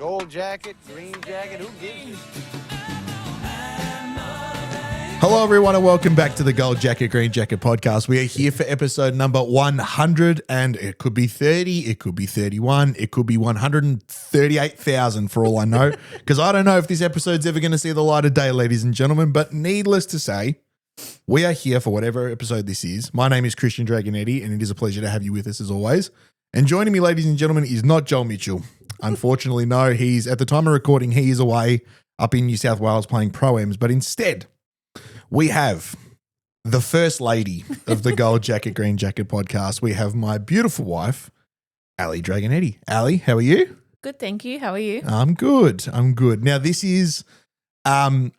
Gold jacket, green jacket, who gives you? Hello, everyone, and welcome back to the Gold Jacket, Green Jacket podcast. We are here for episode number 100, and it could be 30, it could be 31, it could be 138,000 for all I know, because I don't know if this episode's ever going to see the light of day, ladies and gentlemen, but needless to say, we are here for whatever episode this is. My name is Christian Dragonetti, and it is a pleasure to have you with us as always. And joining me, ladies and gentlemen, is not Joel Mitchell. Unfortunately, no, he's, at the time of recording, he is away up in New South Wales playing Pro-Ams, but instead, we have the first lady of the Gold Jacket, Green Jacket podcast. We have my beautiful wife, Ali Dragonetti. Ali, how are you? Good, thank you. How are you? I'm good. Now, this is odd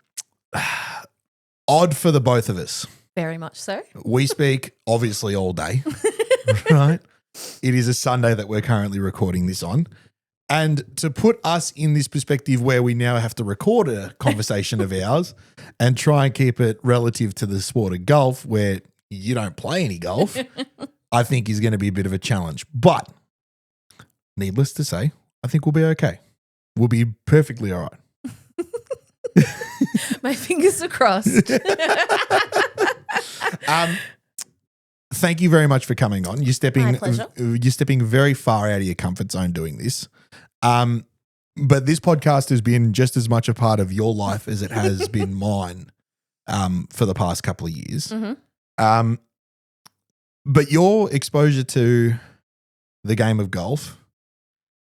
for the both of us. Very much so. We speak obviously all day, right? It is a Sunday that we're currently recording this on. And to put us in this perspective where we now have to record a conversation of ours and try and keep it relative to the sport of golf where you don't play any golf, I think is going to be a bit of a challenge. But needless to say, I think we'll be okay. We'll be perfectly all right. My fingers are crossed. Thank you very much for coming on. My pleasure. You're stepping very far out of your comfort zone doing this. But this podcast has been just as much a part of your life as it has been mine for the past couple of years. Mm-hmm. But your exposure to the game of golf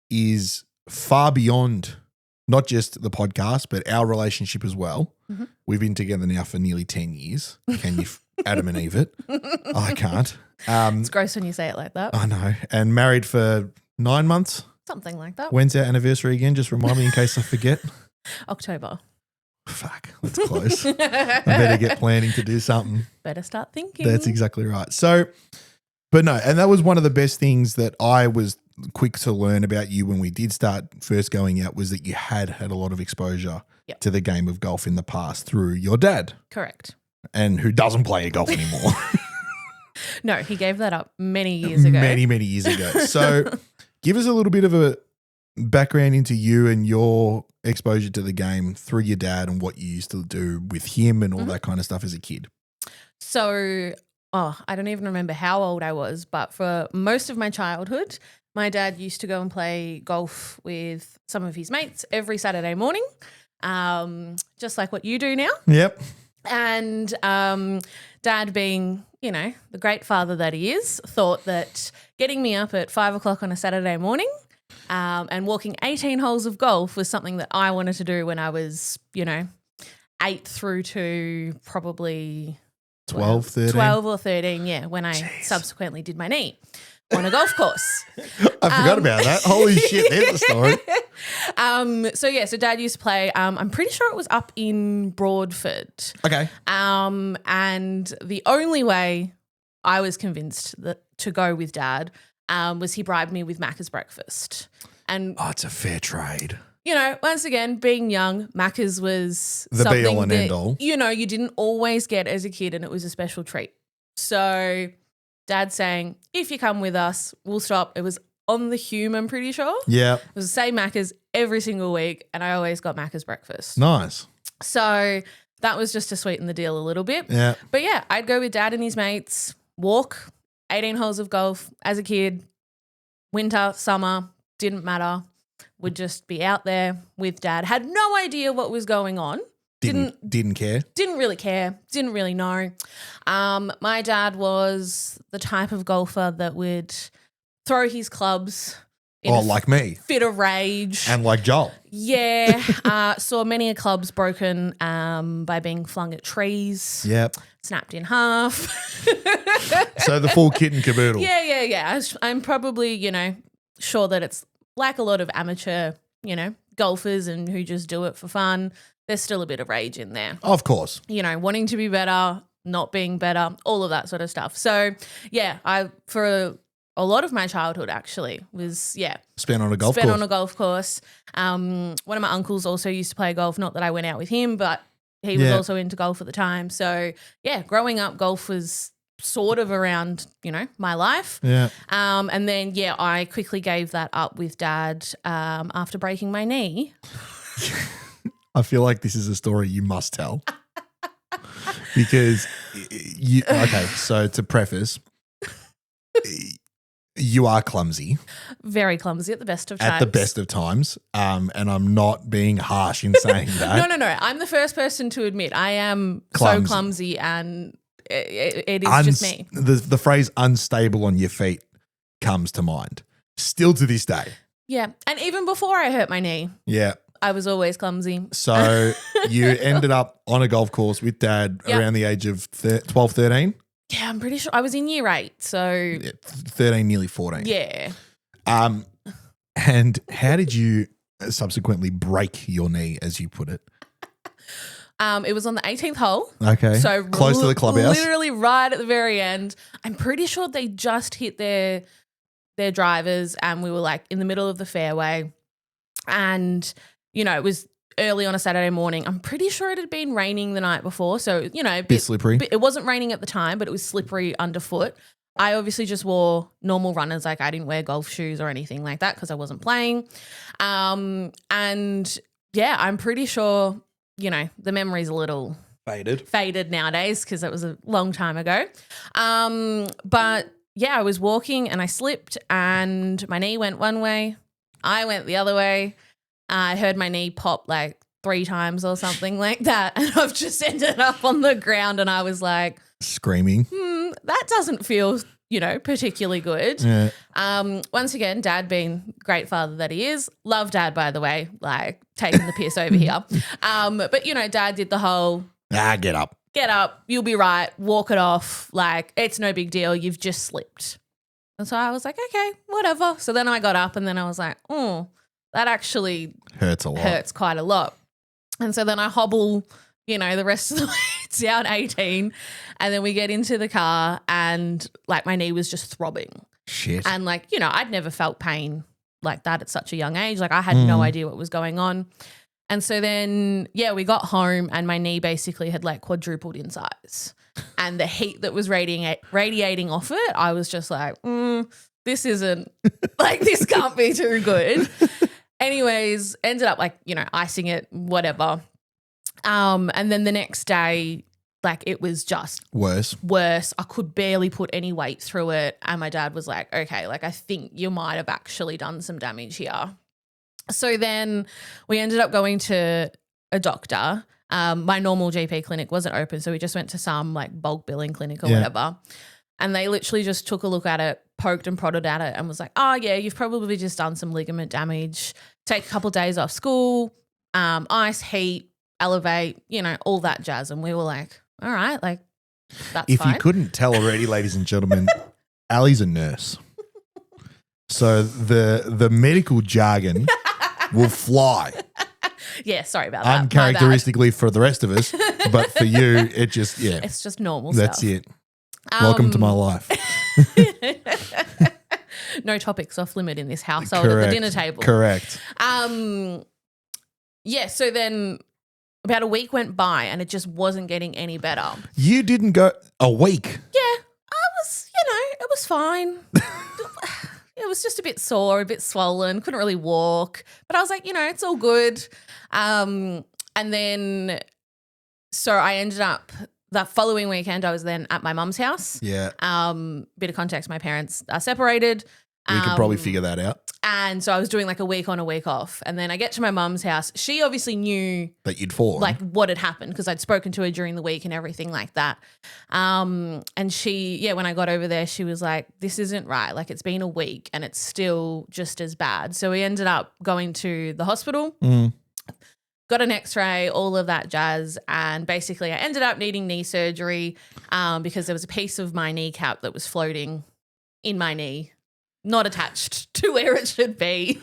is far beyond not just the podcast, but our relationship as well. Mm-hmm. We've been together now for nearly 10 years. Can you Adam and Eve it? I can't. It's gross when you say it like that. I know. And married for 9 months. Something like that. When's our anniversary again? Just remind me in case I forget. October. Fuck, that's close. I better get planning to do something. Better start thinking. That's exactly right. So, but no, and that was one of the best things that I was quick to learn about you when we did start first going out was that you had a lot of exposure Yep. to the game of golf in the past through your dad. Correct. And who doesn't play golf anymore. No, he gave that up many years ago. Many years ago. So give us a little bit of a background into you and your exposure to the game through your dad and what you used to do with him and all that kind of stuff as a kid. So, I don't even remember how old I was, but for most of my childhood, my dad used to go and play golf with some of his mates every Saturday morning, just like what you do now. Yep. And Dad, being, the great father that he is, thought that getting me up at 5 o'clock on a Saturday morning and walking 18 holes of golf was something that I wanted to do when I was, 8 through to probably 12, 13. 12 or 13, yeah, when I subsequently did my knee on a golf course. I forgot about that. Holy shit, there's the story. So Dad used to play, I'm pretty sure it was up in Broadford. Okay. And the only way I was convinced to go with Dad was he bribed me with Macca's breakfast. And it's a fair trade. Once again, being young, Macca's was The something be-all and that, end-all. you didn't always get as a kid, and it was a special treat. So Dad saying, if you come with us, we'll stop. It was on the Hume, I'm pretty sure. Yeah. It was the same Macca's every single week, and I always got Macca's breakfast. Nice. So that was just to sweeten the deal a little bit. Yeah. But yeah, I'd go with Dad and his mates, walk 18 holes of golf as a kid, winter, summer, didn't matter. Would just be out there with Dad. Had no idea what was going on. Didn't care. Didn't really care. Didn't really know. My dad was the type of golfer that would throw his clubs in like me. fit of rage. And like Joel. Yeah. Saw many a clubs broken by being flung at trees. Yep. Snapped in half. So the full kit and caboodle. Yeah. I'm probably, sure that it's like a lot of amateur, golfers and who just do it for fun. There's still a bit of rage in there. Of course. Wanting to be better, not being better, all of that sort of stuff. So, yeah, for a lot of my childhood actually was, Spent on a golf course. One of my uncles also used to play golf, not that I went out with him, but he was also into golf at the time. So, yeah, growing up, golf was sort of around, my life. Yeah. And then, I quickly gave that up with Dad after breaking my knee. I feel like this is a story you must tell. Because so to preface, you are clumsy. Very clumsy at the best of times. At the best of times. And I'm not being harsh in saying that. No. I'm the first person to admit I am Clumsy. so clumsy, and it is just me. The phrase unstable on your feet comes to mind. Still to this day. Yeah. And even before I hurt my knee, Yeah. I was always clumsy. So you ended up on a golf course with Dad around the age of 12, 13? Yeah, I'm pretty sure I was in year 8. So 13, nearly 14. yeah. And how did you subsequently break your knee, as you put it? It was on the 18th hole. Okay. So close to the clubhouse. Literally right at the very end. I'm pretty sure they just hit their drivers, and we were like in the middle of the fairway. And, it was early on a Saturday morning. I'm pretty sure it had been raining the night before. So, a bit slippery. It wasn't raining at the time, but it was slippery underfoot. I obviously just wore normal runners. Like I didn't wear golf shoes or anything like that because I wasn't playing. And I'm pretty sure, the memory's a little faded nowadays because it was a long time ago. But I was walking and I slipped and my knee went one way. I went the other way. I heard my knee pop like 3 times or something like that. And I've just ended up on the ground and I was like, screaming. That doesn't feel, particularly good. Yeah. Once again, Dad being great father that he is. Love Dad, by the way, like taking the piss over here. But, Dad did the whole get up. Get up, you'll be right, walk it off. Like, it's no big deal. You've just slipped. And so I was like, okay, whatever. So then I got up and then I was like, that actually hurts quite a lot. And so then I hobble, the rest of the way down 18 and then we get into the car and like my knee was just throbbing. Shit. And like, I'd never felt pain like that at such a young age. Like I had no idea what was going on. And so then, we got home and my knee basically had like quadrupled in size. And the heat that was radiating off it, I was just like, this isn't, like this can't be too good. Anyways, ended up like, icing it, whatever. And then the next day, like it was just worse. I could barely put any weight through it. And my dad was like, okay, like I think you might have actually done some damage here. So then we ended up going to a doctor. My normal GP clinic wasn't open, so we just went to some like bulk billing clinic or whatever. And they literally just took a look at it, poked and prodded at it and was like, oh, yeah, you've probably just done some ligament damage. Take a couple of days off school, ice, heat, elevate, all that jazz. And we were like, all right, like that's if fine. you couldn't tell already, ladies and gentlemen, Ali's a nurse. So the medical jargon will fly. Yeah, sorry about that. Uncharacteristically for the rest of us, but for you, it just, it's just normal that's stuff. it. Welcome to my life. No topics off limit in this household at the dinner table. Correct. So then about a week went by and it just wasn't getting any better. You didn't go a week? Yeah, I was, it was fine. It was just a bit sore, a bit swollen, couldn't really walk. But I was like, it's all good. And then so I ended up the following weekend I was then at my mum's house. Yeah. Bit of context, my parents are separated. We could probably figure that out. And so I was doing like a week on, a week off. And then I get to my mum's house. She obviously knew that you'd fallen, like what had happened because I'd spoken to her during the week and everything like that. And she, when I got over there, she was like, this isn't right. Like it's been a week and it's still just as bad. So we ended up going to the hospital, got an x-ray, all of that jazz. And basically I ended up needing knee surgery because there was a piece of my kneecap that was floating in my knee, not attached to where it should be.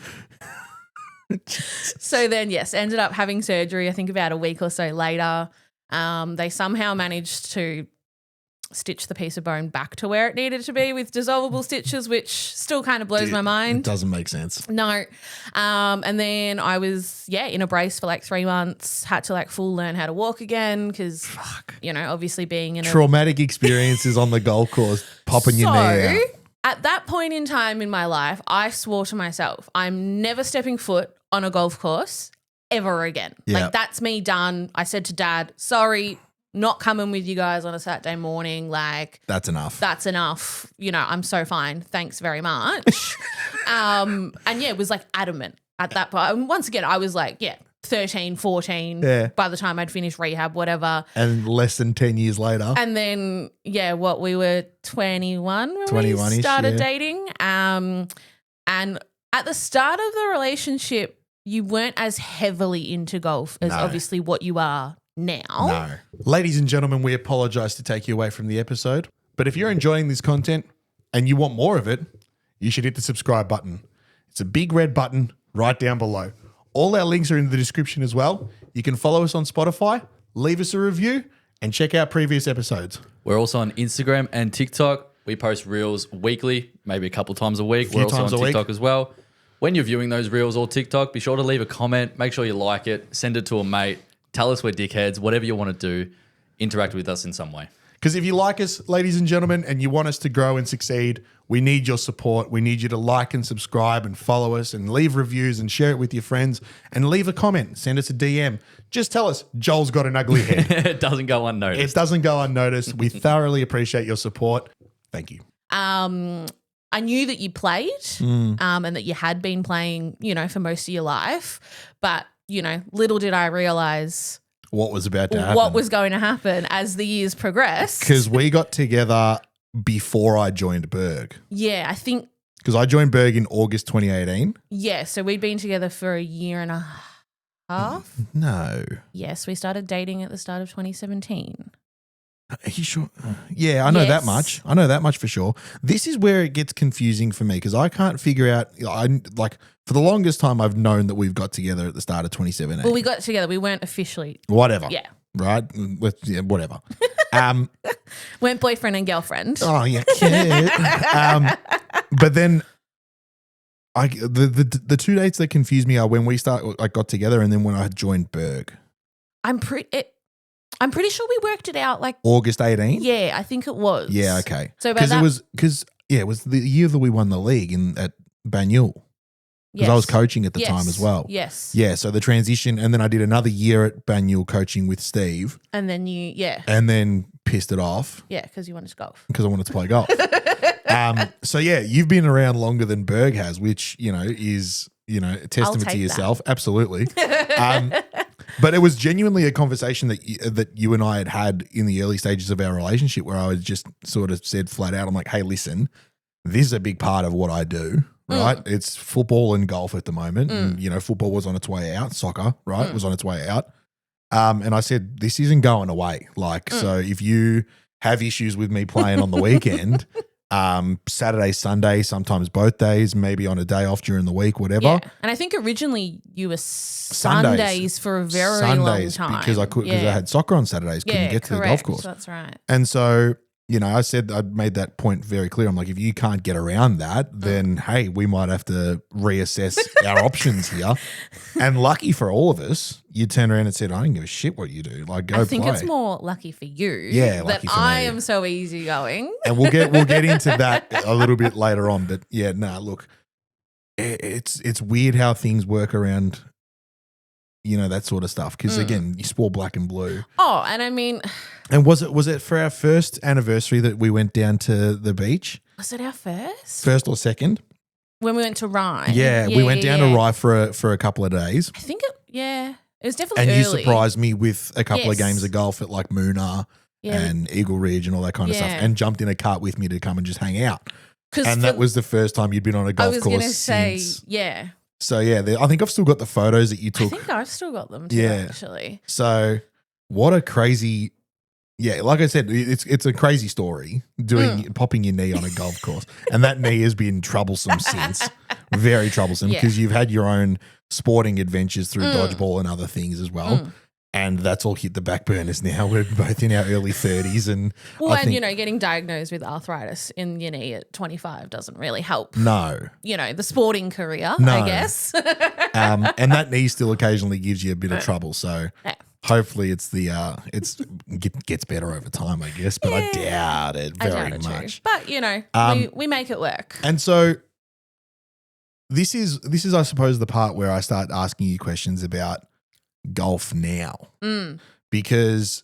So then, ended up having surgery, I think about a week or so later. They somehow managed to stitch the piece of bone back to where it needed to be with dissolvable stitches, which still kind of blows my It mind. doesn't make sense. No. And then I was, in a brace for like 3 months, had to like full learn how to walk again because, obviously being in Traumatic experiences on the golf course, popping your knee out. At that point in time in my life, I swore to myself, I'm never stepping foot on a golf course ever again. Yeah. Like that's me done. I said to Dad, sorry, not coming with you guys on a Saturday morning. Like That's enough. that's enough. I'm so fine. Thanks very much. And it was like adamant at that point. And once again, I was like, 13, 14 by the time I'd finished rehab, whatever. And less than 10 years later. And then, we were 21 when we 21-ish, started dating. And at the start of the relationship, you weren't as heavily into golf as obviously what you are now. No. Ladies and gentlemen, we apologize to take you away from the episode. But if you're enjoying this content and you want more of it, you should hit the subscribe button. It's a big red button right down below. All our links are in the description as well. You can follow us on Spotify, leave us a review, and check out previous episodes. We're also on Instagram and TikTok. We post reels weekly, maybe a couple times a week. We're also times on a week. TikTok as well. When you're viewing those reels or TikTok, be sure to leave a comment. Make sure you like it. Send it to a mate. Tell us we're dickheads. Whatever you want to do, interact with us in some way. Because if you like us, ladies and gentlemen, and you want us to grow and succeed, we need your support. We need you to like and subscribe and follow us and leave reviews and share it with your friends and leave a comment. Send us a DM. Just tell us Joel's got an ugly head. It doesn't go unnoticed. It doesn't go unnoticed. We thoroughly appreciate your support. Thank you. I knew that you played and that you had been playing, for most of your life. But, little did I realize What was about to happen. what was going to happen as the years progressed. Because we got together before I joined Berg. Yeah, I think, Because I joined Berg in August 2018. so we'd been together for a year and a half. No. Yes, we started dating at the start of 2017. Are you sure? Yeah, I know that Yes. much. I know that much for sure. This is where it gets confusing for me because I can't figure out. For the longest time, I've known that we've got together at the start of 2017. Well, we got together. We weren't officially. Whatever. Yeah. Right. Whatever. Weren't boyfriend and girlfriend. Oh, yeah. But then, the 2 dates that confuse me are when we got together and then when I joined Berg. I'm pretty sure we worked it out like August 18. Yeah, I think it was. Yeah. Okay. So Because it was the year that we won the league at Banyule. Because I was coaching at the time as well. Yes. Yeah, so the transition, and then I did another year at Banyule coaching with Steve, And then and then pissed it off because you wanted to golf. because I wanted to play golf. So yeah, you've been around longer than Berg has, which is a testament to take yourself. Absolutely. But it was genuinely a conversation that you and I had in the early stages of our relationship, where I was just sort of said flat out, I'm like, hey, listen, this is a big part of what I do. Right, it's football and golf at the moment, and football was on its way out. Soccer, right, was on its way out. And I said, this isn't going away. So if you have issues with me playing on the weekend, Saturday, Sunday, sometimes both days, maybe on a day off during the week, whatever. Yeah. And I think originally you were Sundays for a very long time because I had soccer on Saturdays, couldn't get to the golf course. That's right. And so, I said, I made that point very clear. I'm like, if you can't get around that, then hey, we might have to reassess our options here. And lucky for all of us, you turned around and said, I don't give a shit what you do. Like, go play. I think it's more lucky for you Yeah, that lucky for I me. am so easygoing. And we'll get into that a little bit later on. But yeah, look, it's weird how things work around, that sort of stuff. Because again, you sport black and blue. Oh, and I mean, and was it for our first anniversary that we went down to the beach? was it our first? First or second? When we went to Rye. Yeah, we went down to Rye for a couple of days. I think it was definitely And early. you surprised me with a couple of Yes. games of golf at like Moonar and Eagle Ridge and all that kind of stuff, Yeah. and jumped in a cart with me to come and just hang out. 'Cause And that was the first time you'd been on a I golf was course going to say, since. yeah. So yeah, I think I've still got the photos that you I took. think I've still got them too, Yeah. actually. So what a crazy, like I said, it's a crazy story popping your knee on a golf course, and that knee has been troublesome since, very troublesome, Yeah. because you've had your own sporting adventures through dodgeball and other things as well. And that's all hit the back burners now. We're both in our early 30s. And Well, I and, think, you know, getting diagnosed with arthritis in your knee at 25 doesn't really help, no. you know, the sporting career, No. I guess. And that knee still occasionally gives you a bit of trouble. So Yeah. hopefully gets better over time, I guess. But I doubt it I very doubt it too. much. But, you know, we make it work. And so this is, I suppose, the part where I start asking you questions about golf now, because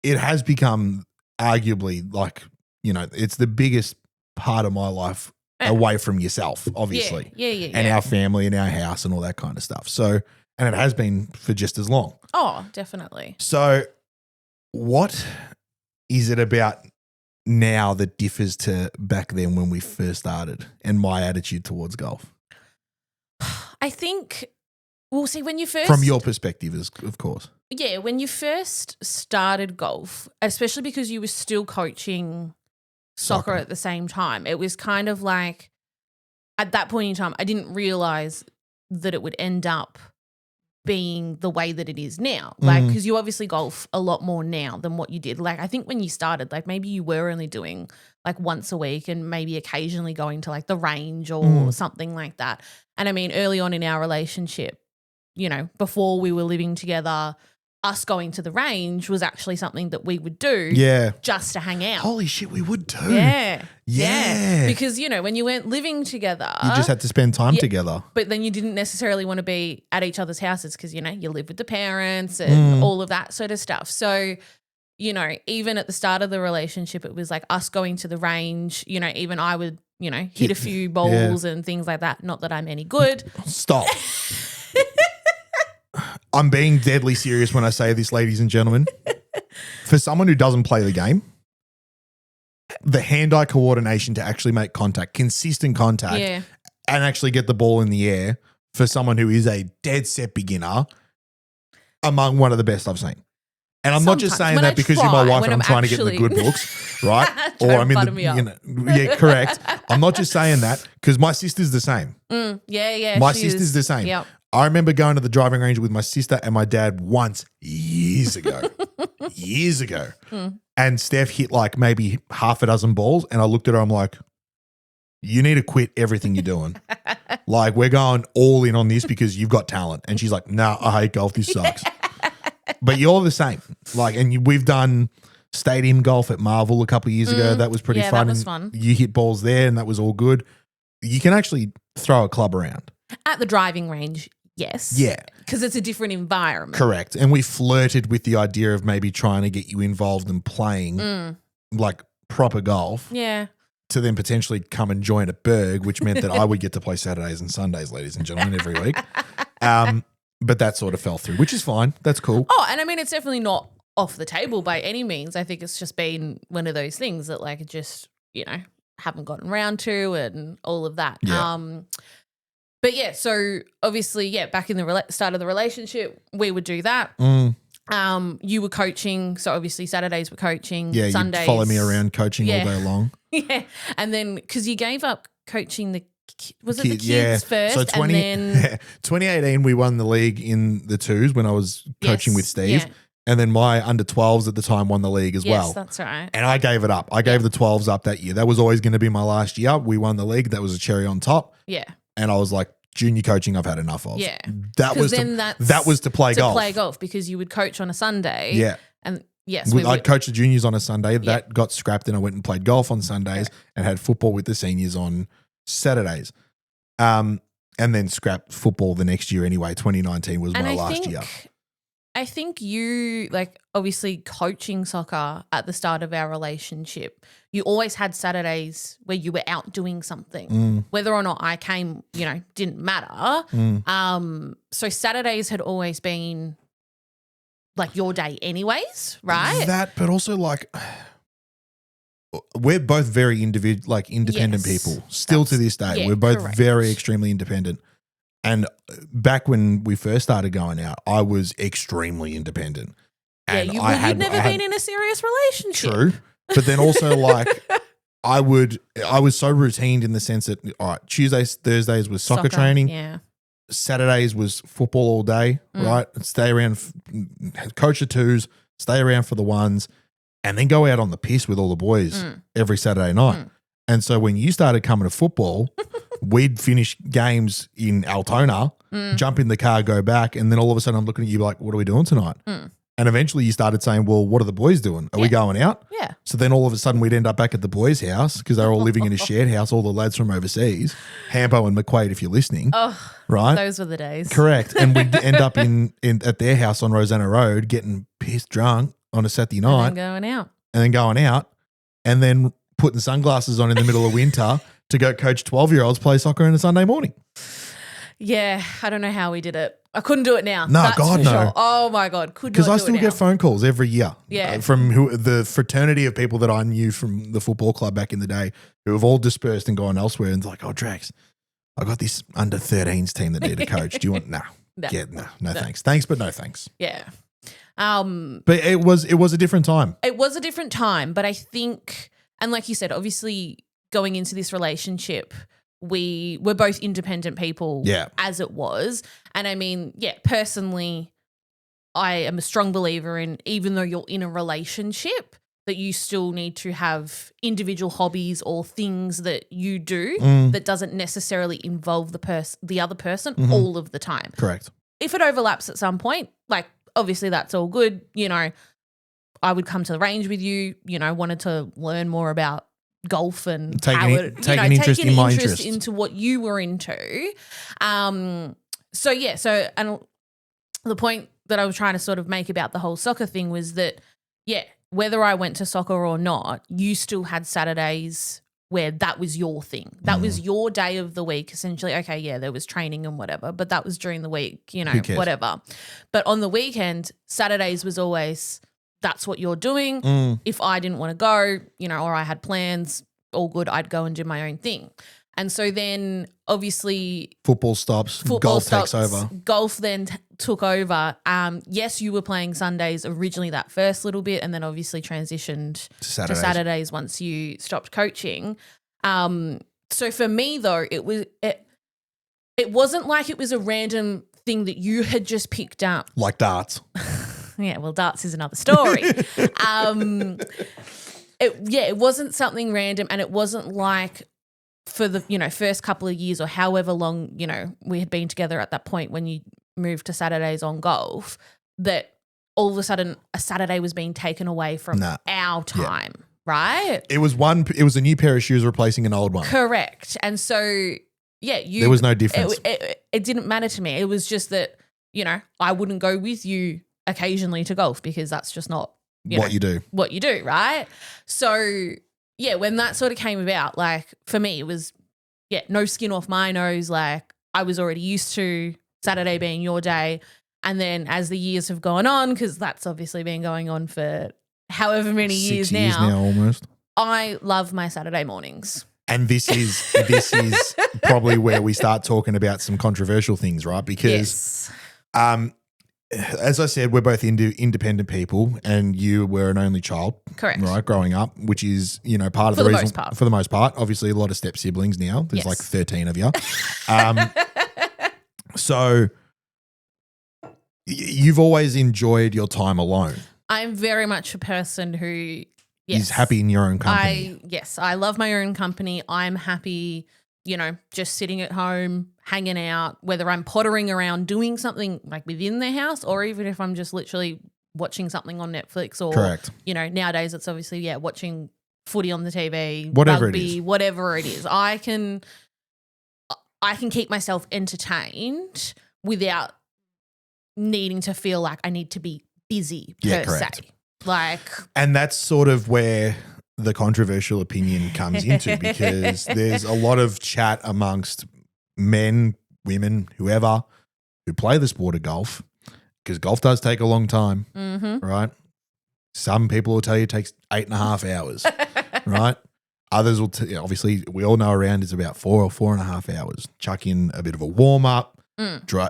it has become arguably like, you know, it's the biggest part of my life away from yourself, obviously. Yeah. And our family and our house and all that kind of stuff. So, and it has been for just as long. Oh, definitely. So what is it about now that differs to back then when we first started and my attitude towards golf? I think, well, see, when you first. From your perspective, of course. Yeah, when you first started golf, especially because you were still coaching soccer at the same time, it was kind of like at that point in time, I didn't realize that it would end up being the way that it is now. Like, because you obviously golf a lot more now than what you did. Like, I think when you started, like maybe you were only doing like once a week and maybe occasionally going to like the range or something like that. And I mean, early on in our relationship, you know, before we were living together, us going to the range was actually something that we would do just to hang out. Holy shit, we would too. Yeah. Because, you know, when you weren't living together. You just had to spend time together. But then you didn't necessarily want to be at each other's houses because, you know, you live with the parents and all of that sort of stuff. So, you know, even at the start of the relationship, it was like us going to the range, you know, even I would, you know, hit a few balls and things like that. Not that I'm any good. Stop. I'm being deadly serious when I say this, ladies and gentlemen. For someone who doesn't play the game, the hand-eye coordination to actually make contact, consistent contact, and actually get the ball in the air for someone who is a dead set beginner, among one of the best I've seen. And I'm not just saying that because you're my wife and I'm trying to get in the good books, right? Or I'm in the, you know, yeah, correct. I'm not just saying that because my sister's the same. My sister's the same. Yep. I remember going to the driving range with my sister and my dad once years ago. And Steph hit like maybe half a dozen balls and I looked at her, I'm like, you need to quit everything you're doing. Like, we're going all in on this because you've got talent. And she's like, no, I hate golf. This sucks. But you're the same. Like, and we've done stadium golf at Marvel a couple of years ago. That was pretty fun. That was fun. You hit balls there and that was all good. You can actually throw a club around. At the driving range, yes. Yeah. Because it's a different environment. Correct. And we flirted with the idea of maybe trying to get you involved in playing like proper golf. Yeah. To then potentially come and join at Berg, which meant that I would get to play Saturdays and Sundays, ladies and gentlemen, every week. But that sort of fell through, which is fine. That's cool. Oh, and I mean, it's definitely not off the table by any means. I think it's just been one of those things that like just, you know, haven't gotten around to and all of that. Yeah. But yeah, so obviously, back in the start of the relationship, we would do that. You were coaching, so obviously Saturdays were coaching. Yeah, Sundays. you'd follow me around coaching all day long. Yeah, and then because you gave up coaching the was it Kid, the kids first, So and then 2018 we won the league in the twos when I was coaching with Steve, and then my under 12s at the time won the league as well. Yes, that's right. And I gave it up. I gave the 12s up that year. That was always going to be my last year. We won the league. That was a cherry on top. Yeah. And I was like, junior coaching I've had enough of. Yeah. That was to play golf. To play golf because you would coach on a Sunday. Yeah. And yes, I'd coach the juniors on a Sunday. That got scrapped and I went and played golf on Sundays and had football with the seniors on Saturdays. And then scrapped football the next year anyway. 2019 was my last year. I think you, like, obviously coaching soccer at the start of our relationship, you always had Saturdays where you were out doing something. Whether or not I came, you know, didn't matter. So Saturdays had always been like your day anyways, right? That, but also like we're both very independent people still to this day. We're both very extremely independent. And back when we first started going out, I was extremely independent. And you'd never been in a serious relationship. True. But then also like I was so routined in the sense that, all right, Tuesdays, Thursdays was soccer training. Yeah. Saturdays was football all day, right? Stay around, coach the twos, stay around for the ones, and then go out on the piss with all the boys every Saturday night. And so when you started coming to football, we'd finish games in Altona, jump in the car, go back, and then all of a sudden I'm looking at you like, what are we doing tonight? And eventually you started saying, well, what are the boys doing? Are we going out? Yeah. So then all of a sudden we'd end up back at the boys' house because they're all living in a shared house, all the lads from overseas, Hampo and McQuaid, if you're listening. Oh, right? those were the days. Correct. And we'd end up in at their house on Rosanna Road getting pissed drunk on a Saturday night. And then going out. And then putting sunglasses on in the middle of winter to go coach 12-year-olds play soccer on a Sunday morning. Yeah, I don't know how we did it. I couldn't do it now. No, that's God, for no. Sure. Oh my God, could not do it Because I still now. get phone calls every year from the fraternity of people that I knew from the football club back in the day who have all dispersed and gone elsewhere, and it's like, oh, Drax, I got this under 13s team that need a coach. Do you want? No. No. Yeah, no, thanks. Thanks, but no thanks. Yeah. But it was a different time. It was a different time, but I think, and like you said, obviously going into this relationship, we were both independent people as it was. And I mean, personally, I am a strong believer in, even though you're in a relationship, that you still need to have individual hobbies or things that you do that doesn't necessarily involve the other person all of the time. Correct. If it overlaps at some point, like obviously that's all good. You know, I would come to the range with you, wanted to learn more about golf and taking an interest in my interest into what you were into. And the point that I was trying to sort of make about the whole soccer thing was that, whether I went to soccer or not, you still had Saturdays where that was your thing. That was your day of the week, essentially. Okay, there was training and whatever, but that was during the week, whatever. But on the weekend, Saturdays was always, that's what you're doing. If I didn't want to go, or I had plans, all good, I'd go and do my own thing. And so then obviously football stops, golf takes over. Golf then took over. Yes, you were playing Sundays originally that first little bit, and then obviously transitioned to Saturdays once you stopped coaching. So for me though, it wasn't like it was a random thing that you had just picked up. Like darts. Yeah, well, darts is another story. It wasn't something random, and it wasn't like for the, first couple of years or however long, we had been together at that point when you moved to Saturdays on golf, that all of a sudden a Saturday was being taken away from our time, right? It was a new pair of shoes replacing an old one. Correct. And so, there was no difference. It didn't matter to me. It was just that, I wouldn't go with you occasionally to golf because that's just not what you do, right? So when that sort of came about, like for me it was no skin off my nose. Like I was already used to Saturday being your day, and then as the years have gone on, because that's obviously been going on for however many 6 years years now almost, I love my Saturday mornings. And this is probably where we start talking about some controversial things, right? Because as I said, we're both independent people, and you were an only child, correct? Right, growing up, which is part of the reason. For the most part, obviously, a lot of step siblings now. There's like 13 of you. So you've always enjoyed your time alone. I'm very much a person who is happy in your own company. I love my own company. I'm happy, just sitting at home, hanging out, whether I'm pottering around doing something like within the house, or even if I'm just literally watching something on Netflix, or correct. Nowadays it's obviously watching footy on the TV, whatever rugby, it is. Whatever it is. I can keep myself entertained without needing to feel like I need to be busy per se. And that's sort of where the controversial opinion comes into, because there's a lot of chat amongst men, women, whoever, who play the sport of golf, because golf does take a long time, right? Some people will tell you it takes 8.5 hours, right? Others will obviously, we all know around is about 4 or 4.5 hours. Chuck in a bit of a warm-up,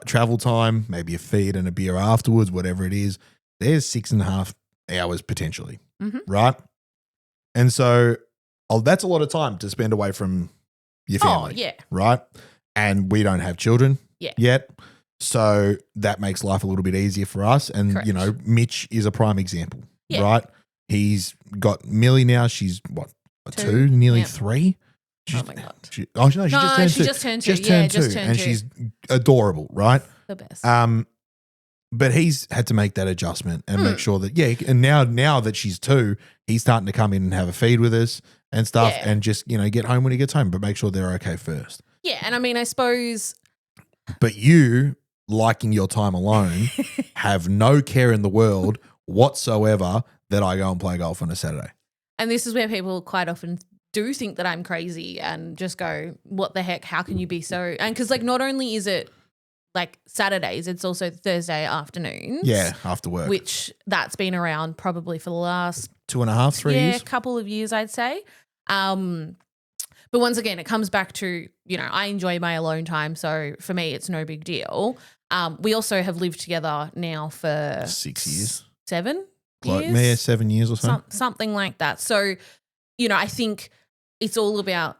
travel time, maybe a feed and a beer afterwards, whatever it is. There's 6.5 hours potentially, right? And so that's a lot of time to spend away from your family, right? And we don't have children. Yeah. yet. So that makes life a little bit easier for us. And, Correct. you know, Mitch is a prime example, Yeah. right? He's got Millie now. She's what, Two. nearly Yep. 3? Oh my God. She No, just turned she 2. just turned 2. Just Yeah, turned just 2. turned And 2. she's adorable, right? The best. But he's had to make that adjustment and Hmm. make sure that, and now that she's 2, he's starting to come in and have a feed with us and stuff Yeah. and just, you know, get home when he gets home, but make sure they're okay first. Yeah, and I mean, I suppose But you, liking your time alone, have no care in the world whatsoever that I go and play golf on a Saturday. and this is where people quite often do think that I'm crazy and just go, what the heck, how can you be so, and because like not only is it like Saturdays, it's also Thursday afternoons. Yeah, after work. Which that's been around probably for the last 2.5, 3 years. couple of years, I'd say. But once again, it comes back to, you know, I enjoy my alone time. So for me, it's no big deal. We also have lived together now for 6 years. 7 Like, years. yeah, 7 years or so. Something like that. So, you know, I think it's all about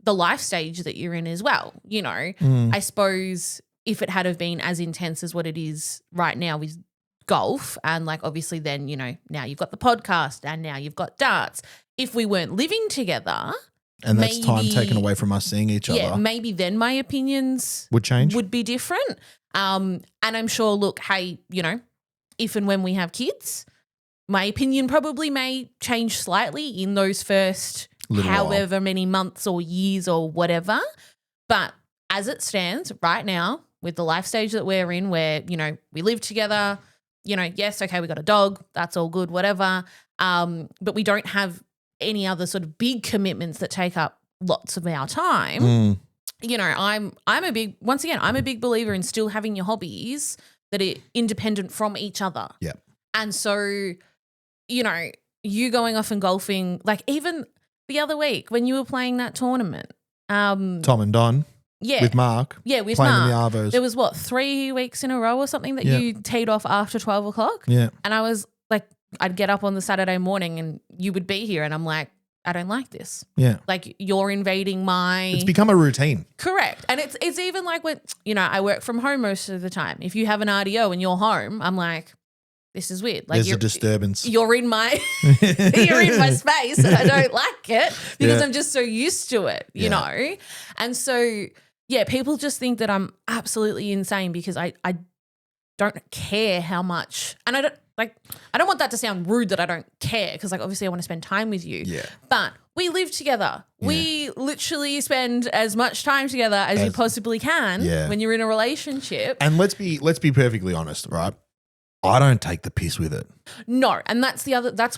the life stage that you're in as well. You know, I suppose if it had have been as intense as what it is right now with golf, and like obviously then, you know, now you've got the podcast and now you've got darts. If we weren't living together, And that's time maybe- taken away from us seeing each yeah, other. maybe then my opinions Would change. would be different. And I'm sure, look, hey, you know, if and when we have kids, my opinion probably may change slightly in those first Little while. however many months or years or whatever. But as it stands right now, with the life stage that we're in, where, you know, we live together, you know, yes, okay, we got a dog, that's all good, whatever. But we don't have any other sort of big commitments that take up lots of our time. You know, I'm a big believer in still having your hobbies that are independent from each other. Yeah. And so, you know, you going off and golfing, like even the other week when you were playing that tournament. Tom and Don Yeah. with Mark. Yeah, with playing Mark. in the Arvos. There was 3 weeks in a row or something that Yeah. you teed off after 12 o'clock. Yeah. And I was like, I'd get up on the Saturday morning and you would be here and I'm like, I don't like this. Yeah. Like you're invading my It's become a routine. correct. And it's even like when, you know, I work from home most of the time. If you have an RDO and you're home, I'm like, this is weird. Like There's a disturbance. you're in my you're in my space and I don't like it because Yeah. I'm just so used to it, you Yeah. know? And so, yeah, people just think that I'm absolutely insane because I don't care how much, and I don't want that to sound rude that I don't care because like obviously I want to spend time with you. Yeah. But we live together. We literally spend as much time together as you possibly can Yeah. when you're in a relationship. And let's be perfectly honest, right? I don't take the piss with it. No, and that's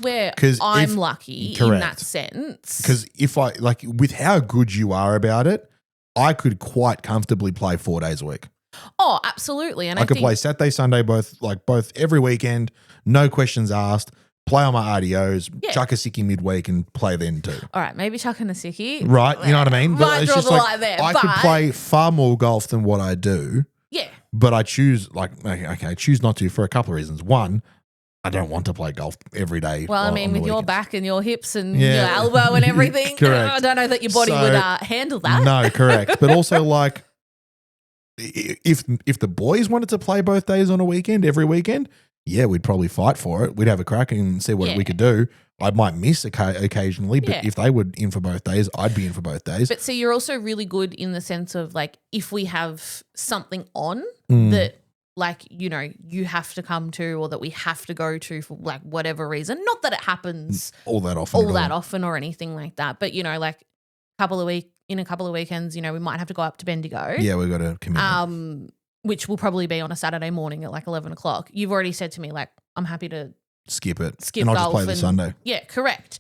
where 'Cause I'm if- lucky in correct. that sense. Because if I, like, with how good you are about it, I could quite comfortably play 4 days a week. Oh, absolutely. And I I could think, play Saturday, Sunday, both every weekend, no questions asked, play on my RDOs, Yeah. chuck a sickie midweek and play then too. all right, maybe chucking a sickie. Right? You know what I mean? Might draw the line there, I could but- play far more golf than what I do, Yeah. but I choose, I choose not to for a couple of reasons. One, I don't want to play golf every day. Well, I on mean, the with your weekends. back and your hips and Yeah. your elbow and everything, Correct. I don't know that your body So- would handle that. No, correct. But also, like, if the boys wanted to play both days on a weekend, every weekend, yeah, we'd probably fight for it. We'd have a crack and see what Yeah. we could do. I might miss occasionally, but Yeah. if they were in for both days, I'd be in for both days. But see, you're also really good in the sense of like if we have something on Mm. that like, you know, you have to come to or that we have to go to for like whatever reason. Not that it happens all that often. all at that often or anything like that. But, you know, like in a couple of weekends, you know, we might have to go up to Bendigo. Yeah, we've got a commitment. Which will probably be on a Saturday morning at like 11 o'clock. You've already said to me, like, I'm happy to Skip it. skip and I'll golf just play the and- Sunday. Yeah, correct.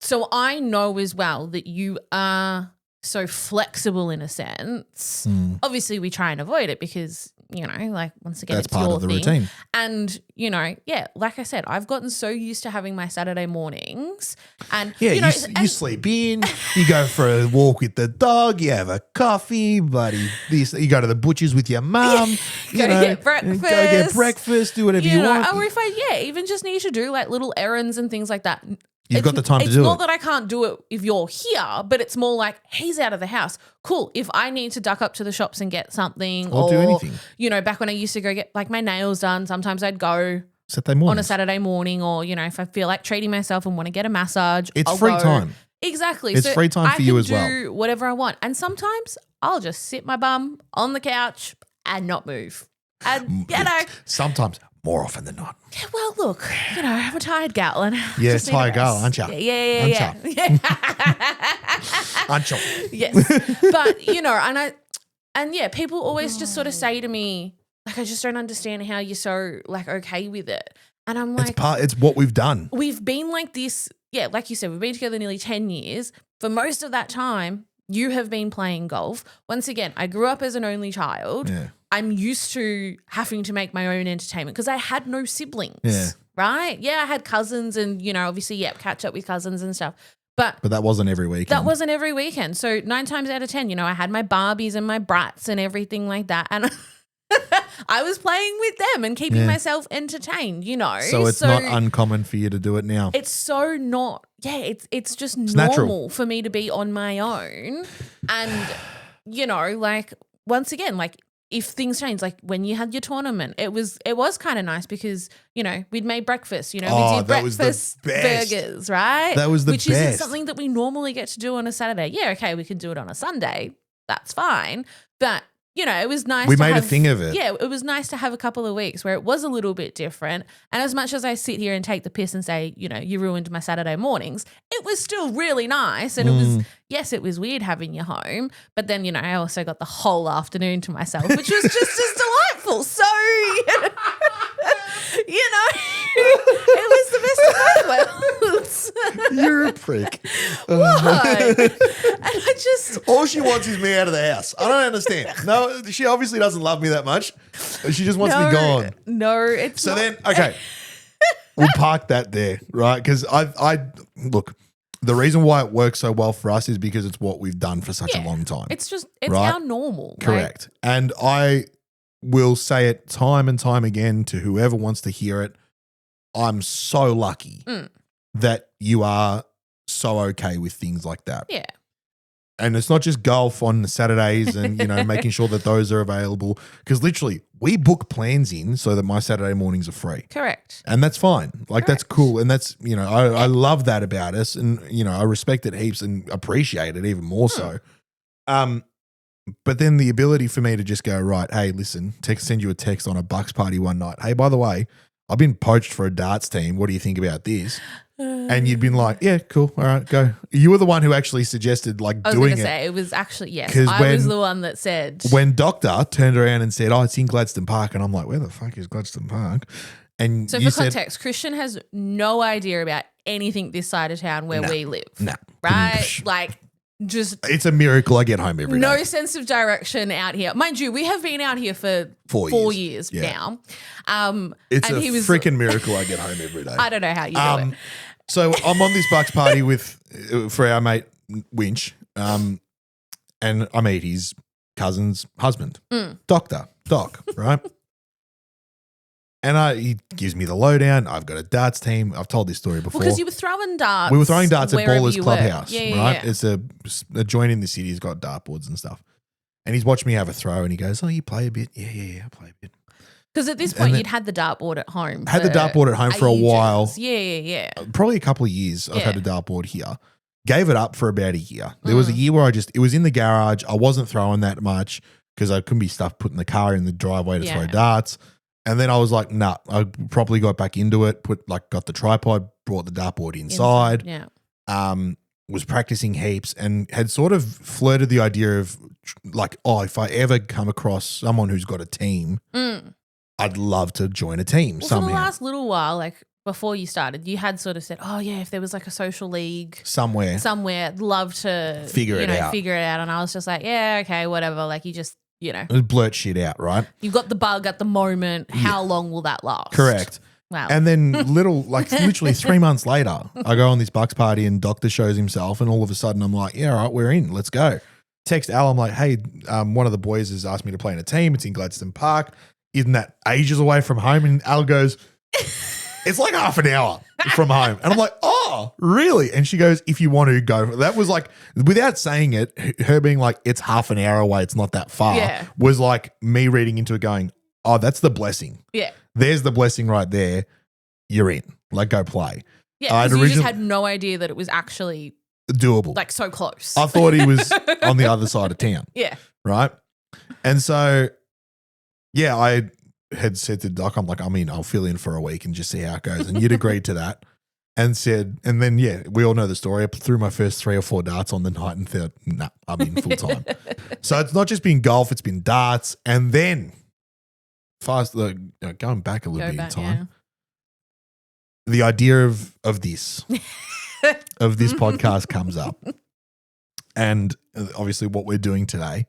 So I know as well that you are so flexible in a sense. Obviously, we try and avoid it because, you know, like once again, That's it's part your of the thing. routine. And, you know, yeah, like I said, I've gotten so used to having my Saturday mornings and, Yeah, you know, you sleep in, you go for a walk with the dog, you have a coffee, buddy. You go to the butcher's with your mum. Go get breakfast. Go get breakfast, do whatever you want. Or if I, even just need to do like little errands and things like that. You've got the time to It's do not it. that I can't do it if you're here, but it's more like he's out of the house. Cool. If I need to duck up to the shops and get something Or do anything. you know, back when I used to go get like my nails done, sometimes I'd go Saturday morning. on a Saturday morning, or, you know, if I feel like treating myself and want to get a massage, It's I'll free go. time. Exactly. It's free time for you as well. I can do whatever I want. And sometimes I'll just sit my bum on the couch and not move. And, you know, Sometimes, more often than not. yeah, well, look, you know, I'm a tired gal and Yeah, just need a tired gal, rest. aren't ya? Yeah. Ancho. Yes. But, you know, and yeah, people always just sort of say to me, like, I just don't understand how you're so, like, okay with it. And I'm like, It's what we've done. we've been like this, yeah, like you said, we've been together nearly 10 years. For most of that time, you have been playing golf. Once again, I grew up as an only child. Yeah. I'm used to having to make my own entertainment because I had no siblings, Yeah. right? Yeah, I had cousins and, you know, obviously, catch up with cousins and stuff. But But that wasn't every weekend. that wasn't every weekend. So 9 times out of 10, you know, I had my Barbies and my brats and everything like that. And I was playing with them and keeping myself entertained, you know. So it's not uncommon for you to do it now. It's so not, it's just natural. normal for me to be on my own. And, you know, like, once again, like, if things change, like when you had your tournament, it was kind of nice because, you know, we'd made breakfast, you know, we did that was the breakfast best. burgers, right? That was the Which isn't best. something that we normally get to do on a Saturday. Yeah, okay, we can do it on a Sunday. That's fine. But, you know, it was nice We to made a have, thing of it. Yeah, it was nice to have a couple of weeks where it was a little bit different. And as much as I sit here and take the piss and say, you know, you ruined my Saturday mornings, it was still really nice. And it was, yes, it was weird having you home. But then, you know, I also got the whole afternoon to myself, which was just as delightful. So, you know, it was the best of both worlds. You're a prick. What? And I just, All she wants is me out of the house. I don't understand. No, she obviously doesn't love me that much. She just wants me gone. No, it's So not. then, okay, we'll park that there, right? Because I look, the reason why it works so well for us is because it's what we've done for such a long time. It's right? our normal. Correct. And I will say it time and time again to whoever wants to hear it. I'm so lucky that you are so okay with things like that. Yeah. And it's not just golf on the Saturdays and, you know, making sure that those are available. Because literally, we book plans in so that my Saturday mornings are free. Correct. And that's fine. Like, that's cool. And that's, you know, I love that about us. And, you know, I respect it heaps and appreciate it even more so. But then the ability for me to just go, right, hey, listen, send you a text on a Bucks party one night. Hey, by the way, I've been poached for a darts team. What do you think about this? And you'd been like, yeah, cool. All right, go. You were the one who actually suggested like I was doing going to it. say, it was actually, yes, 'Cause I was the one that said. When Doctor turned around and said, oh, it's in Gladstone Park. And I'm like, where the fuck is Gladstone Park? And So you for said, context, Christian has no idea about anything this side of town where we live. nah. Right? Like, just It's a miracle I get home every day. no sense of direction out here. Mind you, we have been out here for 4 years Yeah. now. It's and a he was, freaking miracle I get home every day. I don't know how you do it. So I'm on this Bucks party for our mate Winch, and I meet his cousin's husband, Doc, right? And he gives me the lowdown. I've got a darts team. I've told this story before. Because you were throwing darts. We were throwing darts at wherever Ballers you were. Clubhouse, Yeah, right? yeah. It's a joint in the city. He's got dartboards and stuff. And he's watched me have a throw and he goes, oh, you play a bit? Yeah, I play a bit. Because at this point, you'd had the dartboard at home. Had the dartboard at home for a ages. while. Yeah. Probably a couple of years I've had a Yeah. dartboard here. Gave it up for about a year. There was a year where it was in the garage. I wasn't throwing that much because I couldn't be stuff putting the car in the driveway to throw darts. And then I was like, nah, I properly got back into it, got the tripod, brought the dartboard inside. Yeah. Was practicing heaps and had sort of flirted the idea of like, oh, if I ever come across someone who's got a team, I'd love to join a team Well, somehow. for the last little while, like before you started, you had sort of said, oh, yeah, if there was like a social league somewhere. I'd love to Figure it out. Figure it out. And I was just like, yeah, okay, whatever. Like you just, Blurt shit out, right? you've got the bug at the moment. How long will that last? Correct. Wow. And then literally 3 months later, I go on this Bucks party and Doctor shows himself and all of a sudden I'm like, yeah, all right, we're in. Let's go. Text Al, I'm like, hey, one of the boys has asked me to play in a team. It's in Gladstone Park. Isn't that ages away from home? And Al goes, It's like half an hour from home. And I'm like, oh, really? And she goes, if you want to go. That was like, without saying it, her being like, it's half an hour away, it's not that far, Yeah. was like me reading into it going, oh, that's the blessing. Yeah. There's the blessing right there. You're in. Like, go play. Yeah, because you just had no idea that it was actually doable. like so close. I thought he was on the other side of town. Yeah. Right? And so, yeah, I had said to Doc, I'm like, I mean, I'll fill in for a week and just see how it goes. And you'd agreed to that and said, and then, yeah, we all know the story. I threw my first 3 or 4 darts on the night and thought, nah, I'm in full time. So it's not just been golf, it's been darts. And then, going back a little bit in time, the idea of this, of this podcast comes up. And obviously what we're doing today,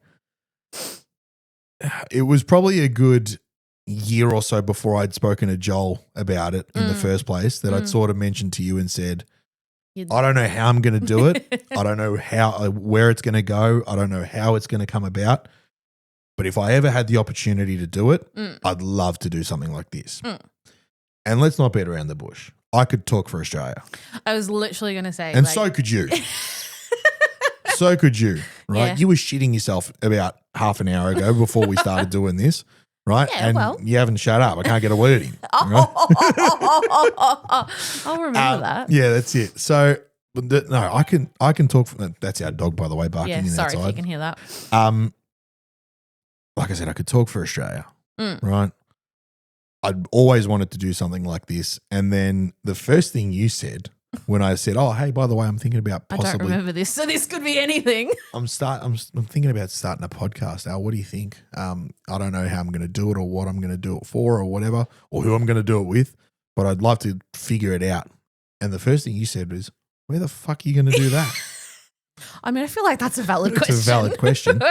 it was probably a good year or so before I'd spoken to Joel about it in the first place that I'd sort of mentioned to you and said, I don't know how I'm going to do it. I don't know where it's going to go. I don't know how it's going to come about. But if I ever had the opportunity to do it, I'd love to do something like this. And let's not beat around the bush. I could talk for Australia. I was literally going to say. And so could you. So could you, right? Yeah. You were shitting yourself about half an hour ago before we started doing this, right? Yeah, and well. you haven't shut up. I can't get a word in. Right? I'll remember that. Yeah, that's it. So, no, I can talk. That's our dog, by the way, barking Yeah, in sorry outside. if you can hear that. Like I said, I could talk for Australia, Mm. right? I'd always wanted to do something like this. And then the first thing you said when I said, oh, hey, by the way, I'm thinking about I don't possibly, remember this, so this could be anything. I'm thinking about starting a podcast. Al, what do you think? I don't know how I'm going to do it or what I'm going to do it for or whatever, or who I'm going to do it with, but I'd love to figure it out. And the first thing you said was, where the fuck are you going to do that? I mean, I feel like that's a valid question. It's a valid question.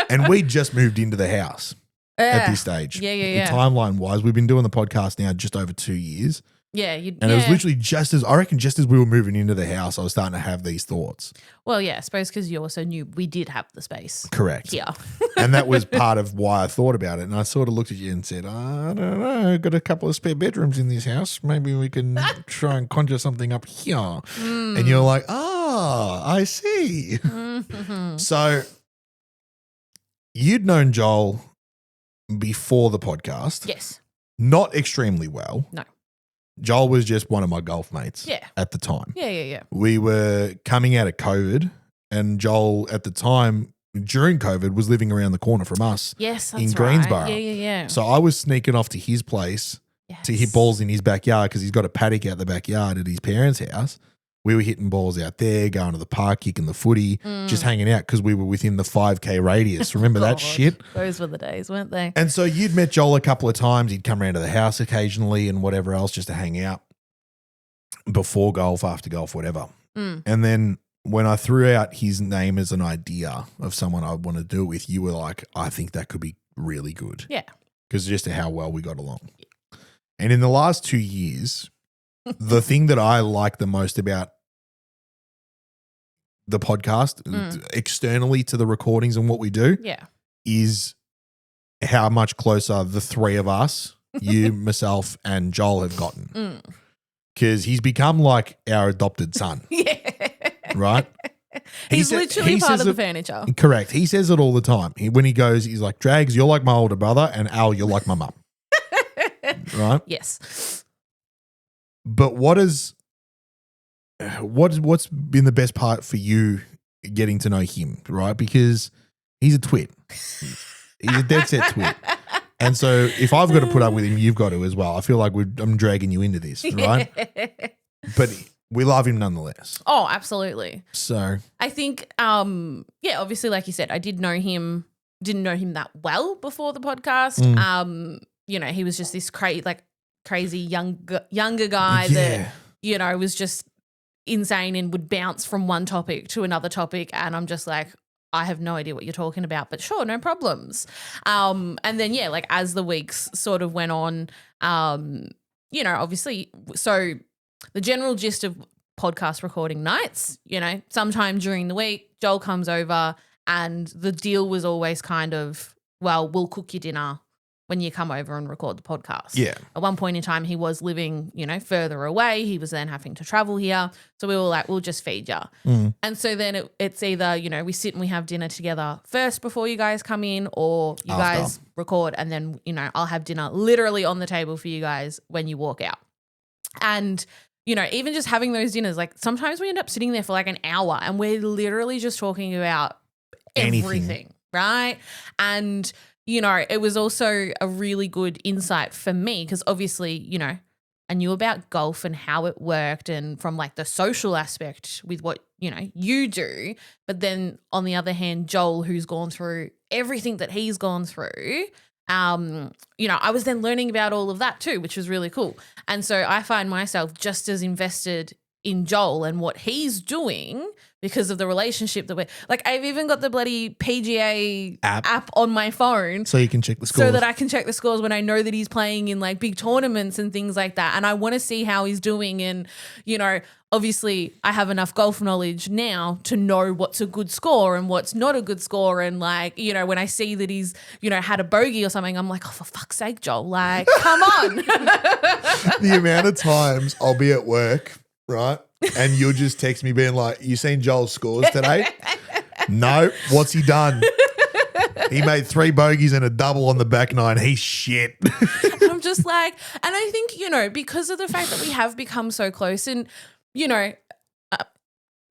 And we just moved into the house at this stage. Yeah. Timeline wise, we've been doing the podcast now just over 2 years. Yeah. And it was literally just as we were moving into the house, I was starting to have these thoughts. Well, yeah, I suppose because you also knew we did have the space. Correct. Yeah. And that was part of why I thought about it. And I sort of looked at you and said, I don't know, got a couple of spare bedrooms in this house. Maybe we can try and conjure something up here. And you're like, I see. Mm-hmm. So you'd known Joel before the podcast. Yes. Not extremely well. No. Joel was just one of my golf mates Yeah. at the time. Yeah. We were coming out of COVID, and Joel at the time during COVID was living around the corner from us. Yes, that's in right. Greensboro. Yeah. So I was sneaking off to his place to hit balls in his backyard because he's got a paddock out the backyard at his parents' house. We were hitting balls out there, going to the park, kicking the footy, just hanging out because we were within the 5K radius. Remember that shit? Those were the days, weren't they? And so you'd met Joel a couple of times. He'd come around to the house occasionally and whatever else just to hang out before golf, after golf, whatever. And then when I threw out his name as an idea of someone I want to do it with, you were like, I think that could be really good. Yeah. Because just how well we got along. And in the last 2 years, the thing that I like the most about the podcast, externally to the recordings and what we do, is how much closer the three of us, you, myself, and Joel have gotten. Because he's become like our adopted son. Yeah. Right? He's literally part of the furniture. Correct. He says it all the time. When he goes, he's like, Drags, you're like my older brother, and Al, you're like my mum. Right? Yes. But what's been the best part for you getting to know him, right? Because he's a twit. He's a dead set twit. And so if I've got to put up with him, you've got to as well. I feel like I'm dragging you into this, right? But we love him nonetheless. Oh, absolutely. So I think, obviously, like you said, I didn't know him that well before the podcast. He was just this crazy younger guy that, was just insane and would bounce from one topic to another topic. And I'm just like, I have no idea what you're talking about, but sure, no problems. And then, as the weeks sort of went on, obviously, so the general gist of podcast recording nights, sometime during the week, Joel comes over and the deal was always kind of, well, we'll cook you dinner when you come over and record the podcast. Yeah. At one point in time, he was living, further away. He was then having to travel here. So we were like, we'll just feed you. And so then it's either, we sit and we have dinner together first before you guys come in, or you After. guys record and then, I'll have dinner literally on the table for you guys when you walk out. And even just having those dinners, like sometimes we end up sitting there for like an hour and we're literally just talking about everything, right? And, it was also a really good insight for me because obviously, I knew about golf and how it worked and from like the social aspect with what, you do. But then on the other hand, Joel, who's gone through everything that he's gone through, I was then learning about all of that too, which was really cool. And so I find myself just as invested in Joel and what he's doing because of the relationship that we're like. I've even got the bloody PGA app on my phone So you can check the scores. so that I can check the scores when I know that he's playing in like big tournaments and things like that. And I want to see how he's doing. And, obviously I have enough golf knowledge now to know what's a good score and what's not a good score. And like, when I see that he's, had a bogey or something, I'm like, oh, for fuck's sake, Joel, like, come on. The amount of times I'll be at work, right? And you'll just text me being like, you seen Joel's scores today? No. What's he done? He made 3 bogeys and a double on the back nine. He's shit. And I'm just like, and I think, because of the fact that we have become so close and,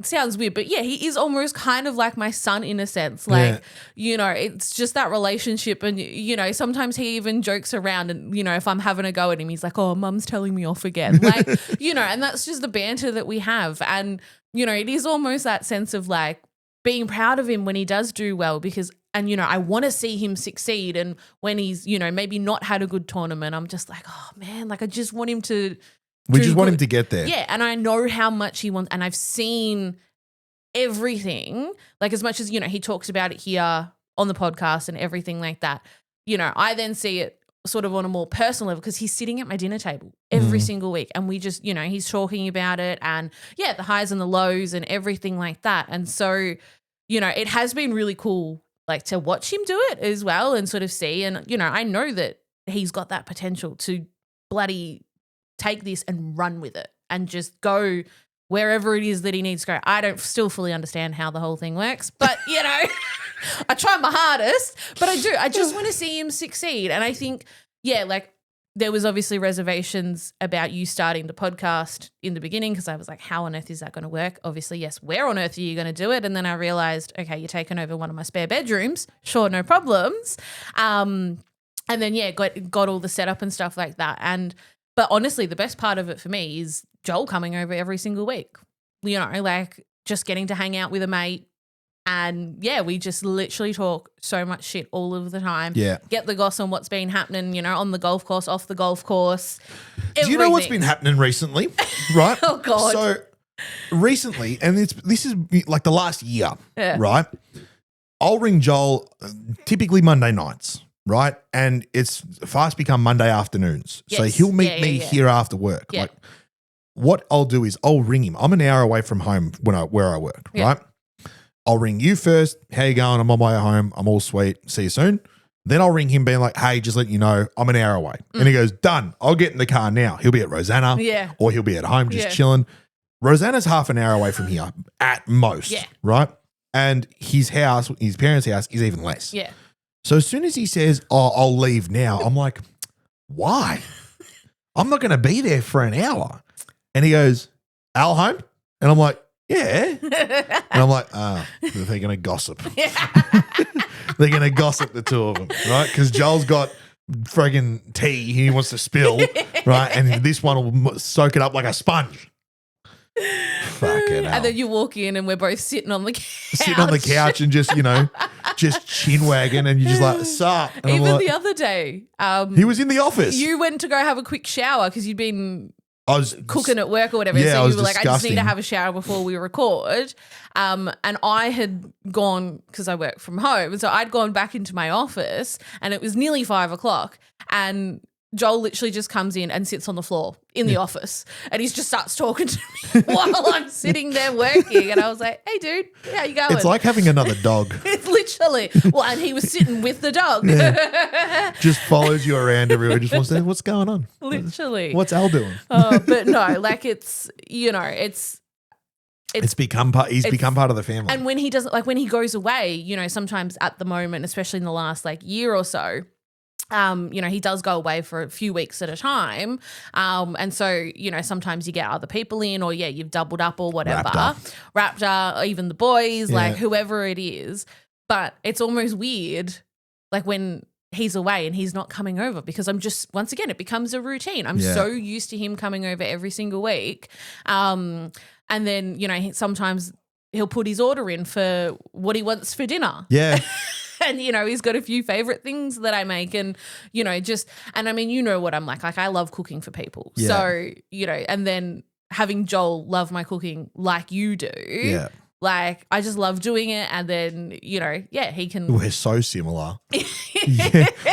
it sounds weird, but yeah, he is almost kind of like my son in a sense. Like, it's just that relationship. And, sometimes he even jokes around and, if I'm having a go at him, he's like, oh, mum's telling me off again. Like, and that's just the banter that we have. And, it is almost that sense of like being proud of him when he does do well because, and, I want to see him succeed. And when he's, maybe not had a good tournament, I'm just like, oh man, like I just want him to. We just want him to get there. Yeah, and I know how much he wants, and I've seen everything, like as much as, he talks about it here on the podcast and everything like that, I then see it sort of on a more personal level because he's sitting at my dinner table every single week and we just, he's talking about it and, yeah, the highs and the lows and everything like that. And so, it has been really cool, like to watch him do it as well and sort of see. And, I know that he's got that potential to bloody take this and run with it and just go wherever it is that he needs to go. I don't still fully understand how the whole thing works, but, I try my hardest, but I do. I just want to see him succeed. And I think, yeah, like there was obviously reservations about you starting the podcast in the beginning because I was like, how on earth is that going to work? Obviously, yes, where on earth are you going to do it? And then I realized, okay, you're taking over one of my spare bedrooms. Sure, no problems. And then, yeah, got all the setup and stuff like that. But honestly, the best part of it for me is Joel coming over every single week, like just getting to hang out with a mate. And yeah, we just literally talk so much shit all of the time. Yeah. Get the goss on what's been happening, on the golf course, off the golf course. Do you know what's been happening recently? Right? Oh, God. So recently, and this is like the last year, right? I'll ring Joel typically Monday nights. Right. And it's fast become Monday afternoons. Yes. So he'll meet me here after work. Yeah. Like what I'll do is I'll ring him. I'm an hour away from home where I work. Yeah. Right. I'll ring you first. How you going? I'm on my way home. I'm all sweet. See you soon. Then I'll ring him being like, hey, just letting you know, I'm an hour away. And he goes, done. I'll get in the car now. He'll be at Rosanna. Yeah. Or he'll be at home just chilling. Rosanna's half an hour away from here at most. Yeah. Right. And his house, his parents' house is even less. Yeah. So as soon as he says, oh, I'll leave now, I'm like, why? I'm not going to be there for an hour. And he goes, Al home? And I'm like, yeah. And I'm like, they're going to gossip. They're going to gossip, the two of them, right? Because Joel's got friggin' tea he wants to spill, right? And this one will soak it up like a sponge. Fucking hell. And then you walk in and we're both sitting on the couch. Sitting on the couch and just, just chin wagging and you're just like, sup? And Even like, the other day. he was in the office. You went to go have a quick shower because you'd been I was cooking at work or whatever. Yeah, so I was you were like, I just need to disgusting. have a shower before we record. And I had gone, because I work from home, so I'd gone back into my office and it was nearly 5 o'clock. And Joel literally just comes in and sits on the floor in the office, and he just starts talking to me while I'm sitting there working. And I was like, "Hey, dude, how you going?" It's like having another dog. It's literally. Well, and he was sitting with the dog. Just follows you around everywhere. Just wants to know what's going on. Literally. What's Al doing? But no, like it's It's become part. He's become part of the family. And when he doesn't, like when he goes away, sometimes at the moment, especially in the last like year or so, he does go away for a few weeks at a time. And so, sometimes you get other people in, or you've doubled up or whatever. Raptor, or even the boys, like whoever it is. But it's almost weird, like when he's away and he's not coming over, because I'm just, once again, it becomes a routine. I'm so used to him coming over every single week. And then, sometimes he'll put his order in for what he wants for dinner. Yeah. And, he's got a few favorite things that I make, and, and I mean, you know what I'm like I love cooking for people. Yeah. So, and then having Joel love my cooking like you do. Yeah. Like, I just love doing it. And then, he can. We're so similar.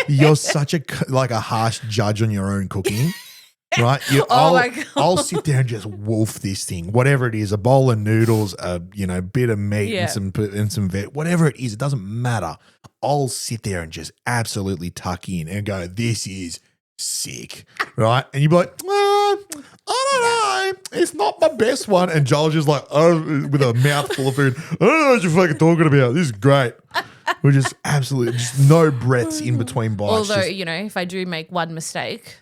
You're such a harsh judge on your own cooking. Right? My God. I'll sit there and just wolf this thing, whatever it is, a bowl of noodles, a bit of meat and some veg, whatever it is, it doesn't matter. I'll sit there and just absolutely tuck in and go, this is sick, right? And you'd be like, I don't know, it's not my best one. And Joel's just like, with a mouthful of food, I don't know what you're fucking talking about. This is great. We're just absolutely, just no breaths in between bites. Although, if I do make one mistake.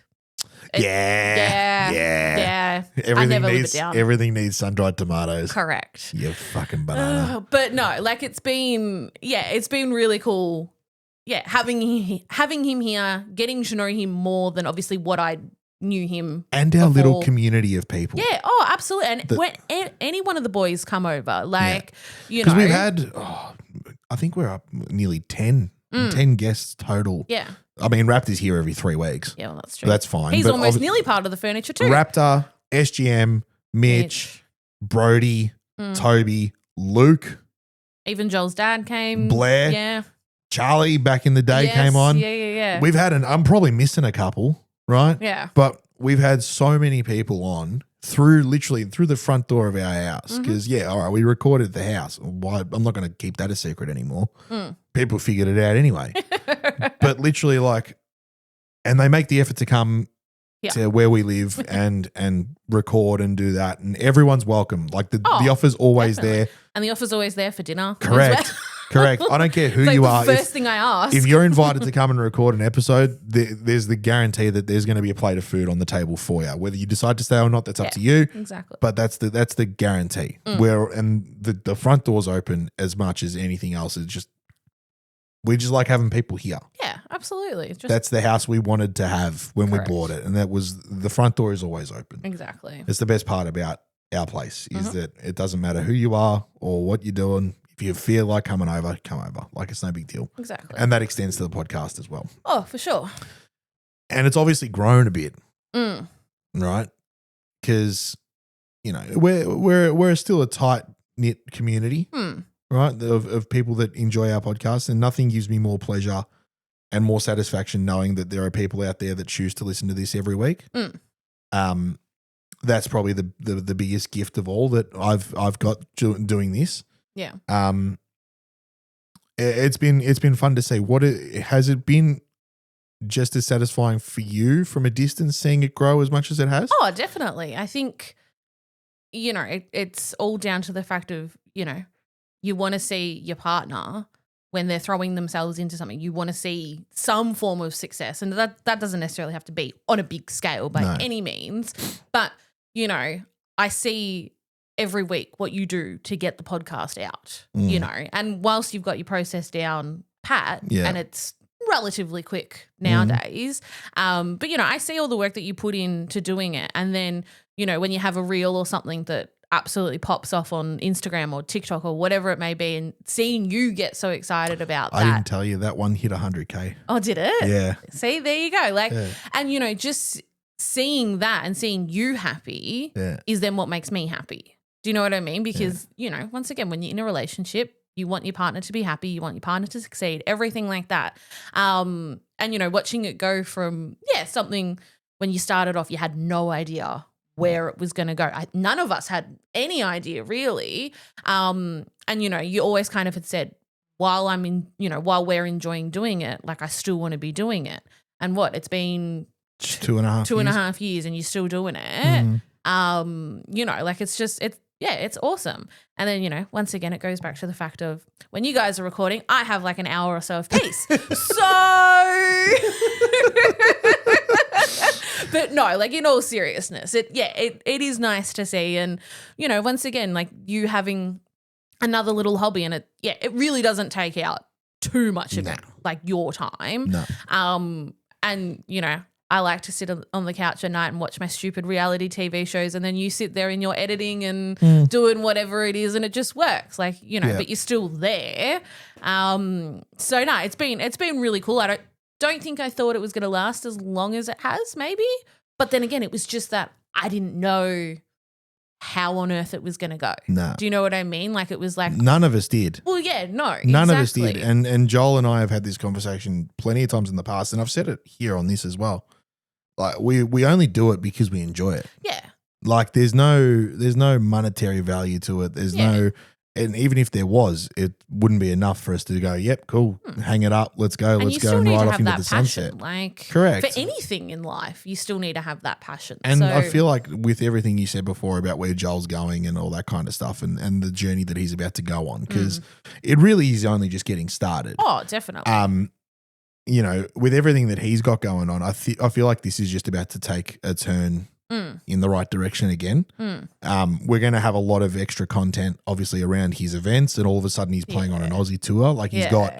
Yeah. Everything needs sun-dried tomatoes. Correct. You fucking banana. But no, like it's been really cool. Yeah, having him here, getting to know him more than obviously what I knew him. And our little community of people. Yeah, absolutely. And when any one of the boys come over, because we've had, I think we're up nearly 10 guests total. Yeah. I mean, Raptor's here every 3 weeks. Yeah, well, that's true. But that's fine. He's almost nearly part of the furniture too. Raptor, SGM, Mitch. Brody, Toby, Luke. Even Joel's dad came. Blair. Yeah. Charlie back in the day came on. Yeah. We've had I'm probably missing a couple, right? Yeah. But we've had so many people on through the front door of our house. Because, all right, we recorded the house. Why? I'm not going to keep that a secret anymore. People figured it out anyway. But literally and they make the effort to come to where we live and record and do that. And everyone's welcome. Like the offer's always there. And the offer's always there for dinner. Correct. Correct. I don't care who you are. The first thing I ask. If you're invited to come and record an episode, there's the guarantee that there's going to be a plate of food on the table for you. Whether you decide to stay or not, that's up to you. Exactly. But that's the guarantee. And the front door's open as much as anything else. It's just we just like having people here. Yeah, absolutely. That's the house we wanted to have when we bought it, and that was the front door is always open. Exactly. It's the best part about our place is that it doesn't matter who you are or what you're doing. If you feel like coming over, come over. Like it's no big deal. Exactly. And that extends to the podcast as well. Oh, for sure. And it's obviously grown a bit, right? Because we're still a tight knit community, right? Of people that enjoy our podcast, and nothing gives me more pleasure and more satisfaction knowing that there are people out there that choose to listen to this every week. That's probably the biggest gift of all that I've got doing this. Yeah. It's been fun to see. Has it been just as satisfying for you from a distance seeing it grow as much as it has? Oh, definitely. I think, it's all down to the fact of, you want to see your partner when they're throwing themselves into something. You want to see some form of success. And that doesn't necessarily have to be on a big scale by any means. But, I see every week what you do to get the podcast out, and whilst you've got your process down pat and it's relatively quick nowadays, but I see all the work that you put into doing it, and then when you have a reel or something that absolutely pops off on Instagram or TikTok or whatever it may be, and seeing you get so excited about that. I didn't tell you that one hit 100K. Oh, did it? Yeah. See, there you go. And just seeing that and seeing you happy is then what makes me happy. Do you know what I mean? Because, once again, when you're in a relationship, You want your partner to be happy. You want your partner to succeed, everything like that. And, watching it go from, something when you started off, you had no idea where it was going to go. None of us had any idea really. And, you always kind of had said, while while we're enjoying doing it, like I still want to be doing it. And it's been 2.5 years and you're still doing it. It's awesome. And then, once again, it goes back to the fact of when you guys are recording, I have like an hour or so of peace. But no, like in all seriousness, it is nice to see. And, once again, like you having another little hobby and it really doesn't take out too much of it, like your time. No. And, I like to sit on the couch at night and watch my stupid reality TV shows, and then you sit there in your editing and doing whatever it is, and it just works. Like, but you're still there. So no, it's been really cool. I don't think I thought it was going to last as long as it has, maybe. But then again, it was just that I didn't know how on earth it was going to go. No. Do you know what I mean? Like it was like none of us did. Well, yeah, no, none of us did. And Joel and I have had this conversation plenty of times in the past, and I've said it here on this as well. Like we only do it because we enjoy it. Yeah. Like there's no monetary value to it. There's no, and even if there was, it wouldn't be enough for us to go, yep, cool, hang it up, let's go and ride off into the sunset. Like correct. For anything in life, you still need to have that passion. And I feel like with everything you said before about where Joel's going and all that kind of stuff and the journey that he's about to go on, because it really is only just getting started. Oh, definitely. With everything that he's got going on, I feel like this is just about to take a turn in the right direction again. We're going to have a lot of extra content, obviously, around his events, and all of a sudden he's playing on an Aussie tour. Like he's got,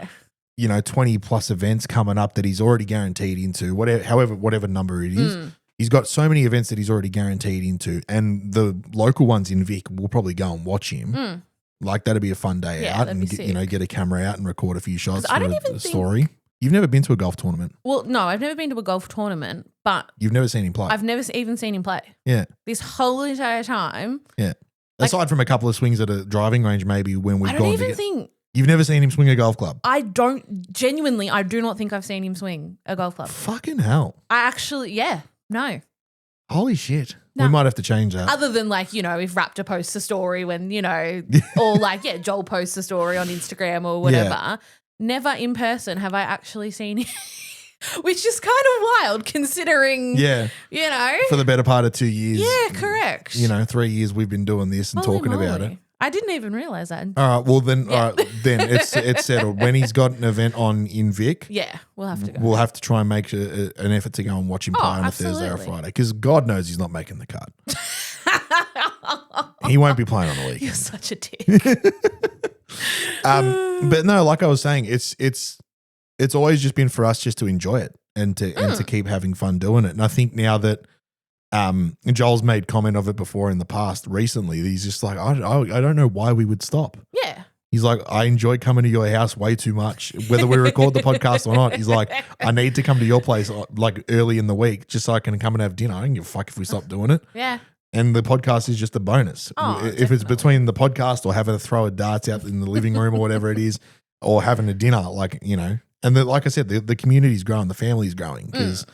20 plus events coming up that he's already guaranteed into, whatever number it is. He's got so many events that he's already guaranteed into, and the local ones in Vic will probably go and watch him. Like that'd be a fun day out, and get a camera out and record a few shots for a story. You've never been to a golf tournament? Well, no, I've never been to a golf tournament, but you've never seen him play. I've never even seen him play. Yeah, this whole entire time. Yeah, aside from a couple of swings at a driving range, maybe when we've gone. I don't even think you've never seen him swing a golf club. I do not think I've seen him swing a golf club. Fucking hell! No. Holy shit! No. We might have to change that. Other than if Raptor posts a story when or Joel posts a story on Instagram or whatever. Yeah. Never in person have I actually seen him, which is kind of wild considering, for the better part of 2 years. Yeah, correct. 3 years we've been doing this and talking about it. I didn't even realize that. All right, well then, then it's settled. When he's got an event on in Vic, we'll have to go. We'll have to try and make an effort to go and watch him play on a Thursday or Friday, because God knows he's not making the cut. He won't be playing on the weekend. You're such a dick. But no, like I was saying, it's always just been for us just to enjoy it and to keep having fun doing it. And I think now that Joel's made comment of it before in the past recently, he's just like, I don't know why we would stop. Yeah. He's like, I enjoy coming to your house way too much, whether we record the podcast or not. He's like, I need to come to your place like early in the week just so I can come and have dinner. I don't give a fuck if we stop doing it. Yeah. And the podcast is just a bonus. If it's between the podcast or having to throw a darts out in the living room or whatever it is, or having a dinner, and like I said, the community's growing, the family's growing, because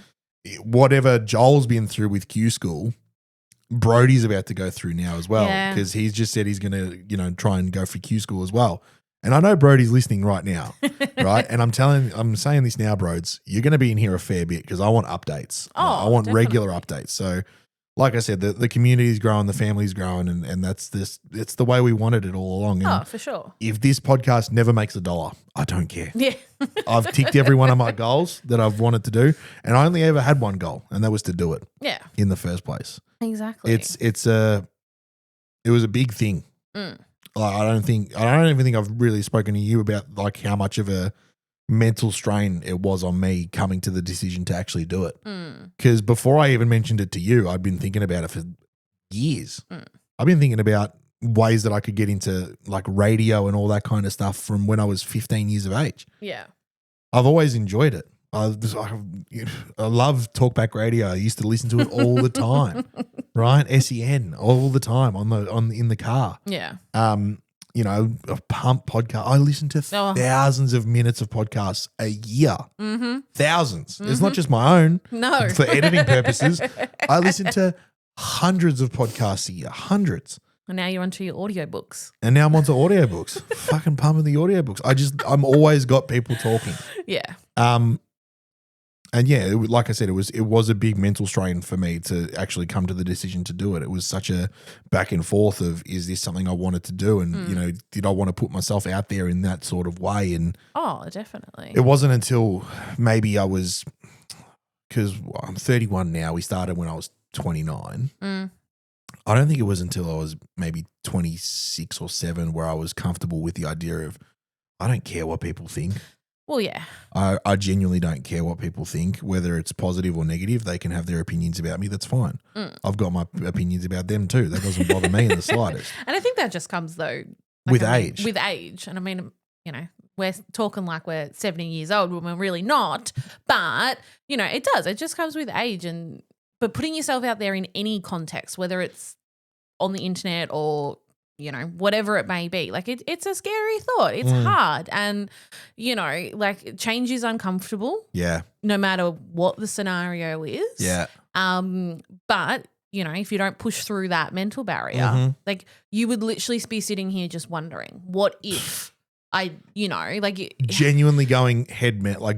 whatever Joel's been through with Q School, Brody's about to go through now as well, because he's just said he's going to, try and go for Q School as well. And I know Brody's listening right now, right? And I'm saying this now, Broads, you're going to be in here a fair bit because I want updates. I want regular updates. So, like I said, the community's growing, the family's growing, and it's the way we wanted it all along. And for sure. If this podcast never makes $1, I don't care. Yeah. I've ticked every one of my goals that I've wanted to do, and I only ever had one goal, and that was to do it. Yeah. In the first place. Exactly. It was a big thing. Like, I don't even think I've really spoken to you about like how much of a mental strain it was on me coming to the decision to actually do it. Because before I even mentioned it to you, I'd been thinking about it for years. I've been thinking about ways that I could get into like radio and all that kind of stuff from when I was 15 years of age. Yeah. I've always enjoyed it. I love talkback radio. I used to listen to it all the time, right? SEN all the time in the car. Yeah. you know, a pump podcast. I listen to Oh. thousands of minutes of podcasts a year. Mm-hmm. Thousands. It's not just my own. No. For editing purposes. I listen to hundreds of podcasts a year. Hundreds. And now you're onto your audiobooks. And now I'm onto audiobooks. Fucking pumping the audiobooks. I'm always got people talking. Yeah. And yeah, like I said, it was a big mental strain for me to actually come to the decision to do it. It was such a back and forth of, is this something I wanted to do? And, you know, did I want to put myself out there in that sort of way? And Oh, definitely. it wasn't until maybe I was, because I'm 31 now, we started when I was 29. I don't think it was until I was maybe 26 or 7 where I was comfortable with the idea of, I don't care what people think. Well, yeah. I genuinely don't care what people think, whether it's positive or negative. They can have their opinions about me. That's fine. I've got my opinions about them too. That doesn't bother me in the slightest. And I think that just comes though With age. With age. And I mean, you know, we're talking like we're 70 years old when we're really not. But, you know, it does. It just comes with age. But putting yourself out there in any context, whether it's on the internet or, you know, whatever it may be, like it's a scary thought. It's hard. And, you know, like change is uncomfortable. Yeah. No matter what the scenario is. Yeah. But, you know, if you don't push through that mental barrier, like you would literally be sitting here just wondering, what if I, you know, like Genuinely going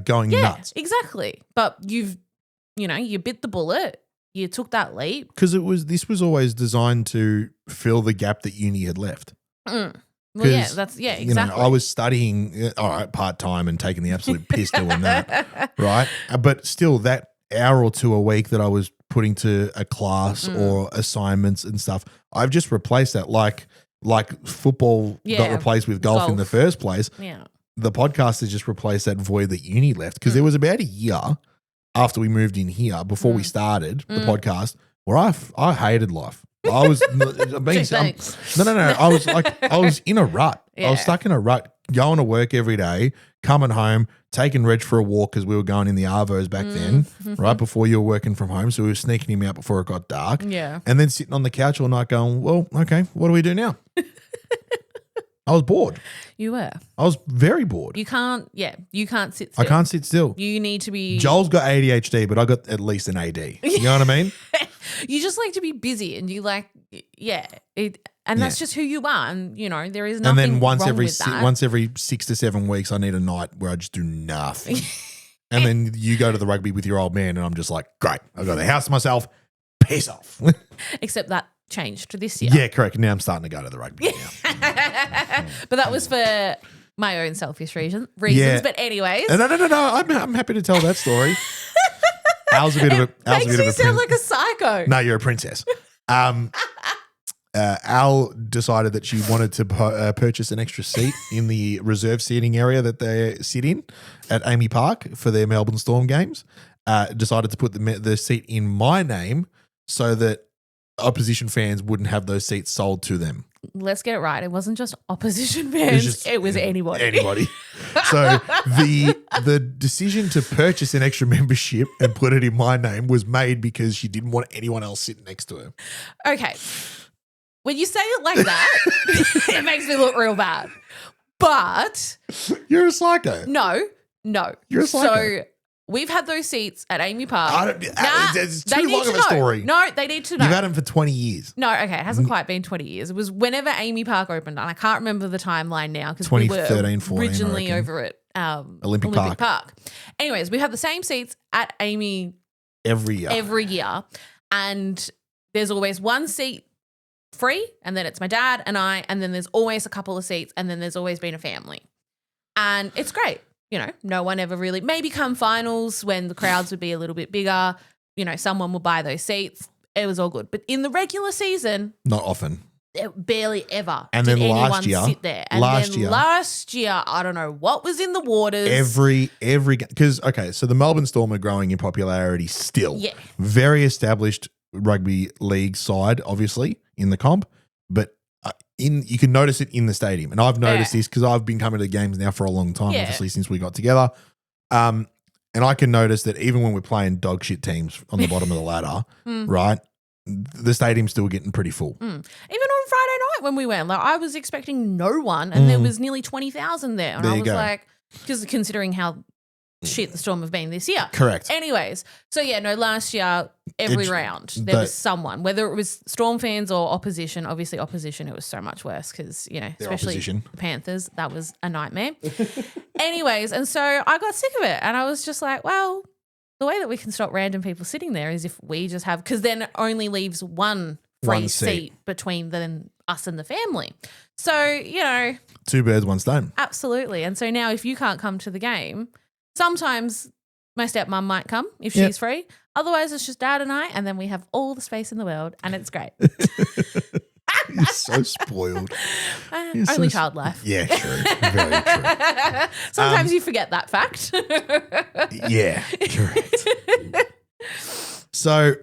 going nuts. Exactly. But you bit the bullet. You took that leap. Because this was always designed to fill the gap that uni had left. Well, yeah, exactly. You know, I was studying, all right, part-time and taking the absolute piss doing that, right? But still, that hour or two a week that I was putting to a class or assignments and stuff, I've just replaced that like football got replaced with golf in the first place. Yeah. The podcast has just replaced that void that uni left, because there was about a year after we moved in here, before we started the podcast, where I hated life. I was I was in a rut. Yeah. I was stuck in a rut, going to work every day, coming home, taking Reg for a walk because we were going in the Arvos back then, right before you were working from home. So we were sneaking him out before it got dark. Yeah. And then sitting on the couch all night going, well, okay, what do we do now? I was bored. You were. I was very bored. You can't sit still. I can't sit still. You need to be. Joel's got ADHD, but I got at least an AD. You know what I mean? You just like to be busy, and you like, and that's just who you are. And you know there is nothing. And then once wrong every with that. once every 6 to 7 weeks, I need a night where I just do nothing. And then you go to the rugby with your old man, and I'm just like, great, I've got the house to myself. Piss off. Except that changed this year. Yeah, correct. Now I'm starting to go to the rugby now. But that was for my own selfish reasons. Yeah. But anyways, No. I'm happy to tell that story. Al's a bit of a makes me sound prin- like a psycho. No, you're a princess. Al decided that she wanted to purchase an extra seat in the reserve seating area that they sit in at Amy Park for their Melbourne Storm games. Decided to put the seat in my name so that opposition fans wouldn't have those seats sold to them. Let's get it right. It wasn't just opposition fans. It was anybody. Anybody. So the decision to purchase an extra membership and put it in my name was made because she didn't want anyone else sitting next to her. Okay. When you say it like that, it makes me look real bad. But You're a psycho. no. You're a psycho. So we've had those seats at Amy Park. It's they too need long to of a know. story. No, they need to know. You've had them for 20 years. No, okay, it hasn't quite been 20 years. It was whenever Amy Park opened, and I can't remember the timeline now because we were 2013, 14, originally I reckon. over at Olympic Park. Anyways, we have the same seats at Amy Every year. every year, and there's always one seat free, and then it's my dad and I, and then there's always a couple of seats, and then there's always been a family, and it's great. You know, no one ever really, maybe come finals when the crowds would be a little bit bigger, you know, someone would buy those seats. It was all good. But in the regular season, Not often. it barely ever And did then anyone last year- sit there. And last then year- last year, I don't know what was in the waters. Every because so the Melbourne Storm are growing in popularity still. Yeah. Very established rugby league side, obviously in the comp, but you can notice it in the stadium, and I've noticed this because I've been coming to the games now for a long time, obviously since we got together. And I can notice that even when we're playing dog shit teams on the bottom of the ladder, right, the stadium's still getting pretty full. Even on on Friday night when we went. Like I was expecting no one, and there was nearly 20,000 there, and There I you was go. like, because considering how shit the Storm have been this year. Correct. Anyways, so yeah, no, last year every round there was someone, whether it was Storm fans or opposition. Obviously, opposition it was so much worse because especially opposition. the Panthers, that was a nightmare. Anyways, and so I got sick of it, and I was just like, well, the way that we can stop random people sitting there is if we just have, because then it only leaves one free One seat. seat between us and the family. So, 2 birds, 1 stone. absolutely. And so now if you can't come to the game, sometimes my stepmom might come if Yep. she's free. Otherwise, it's just Dad and I, and then we have all the space in the world, and it's great. You're so spoiled. You're Only so child life. Yeah, true. Very true. Sometimes you forget that fact. Yeah, correct. So,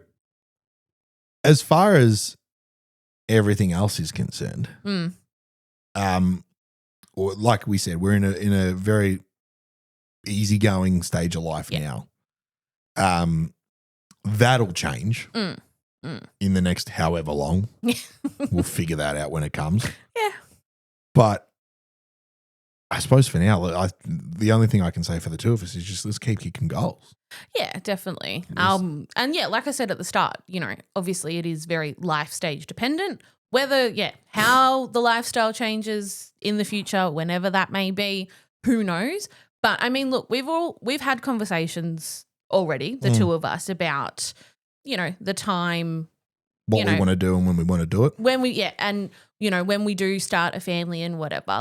as far as everything else is concerned, or like we said, we're in a very easygoing stage of life now. That'll change in the next however long. We'll figure that out when it comes. Yeah. But I suppose for now, the only thing I can say for the two of us is just let's keep kicking goals. Yeah, definitely. And yeah, like I said at the start, obviously it is very life stage dependent. Whether, how the lifestyle changes in the future, whenever that may be, who knows? But I mean, look, we've had conversations already, the two of us, about, the time. What we want to do and when we want to do it. When when we do start a family and whatever,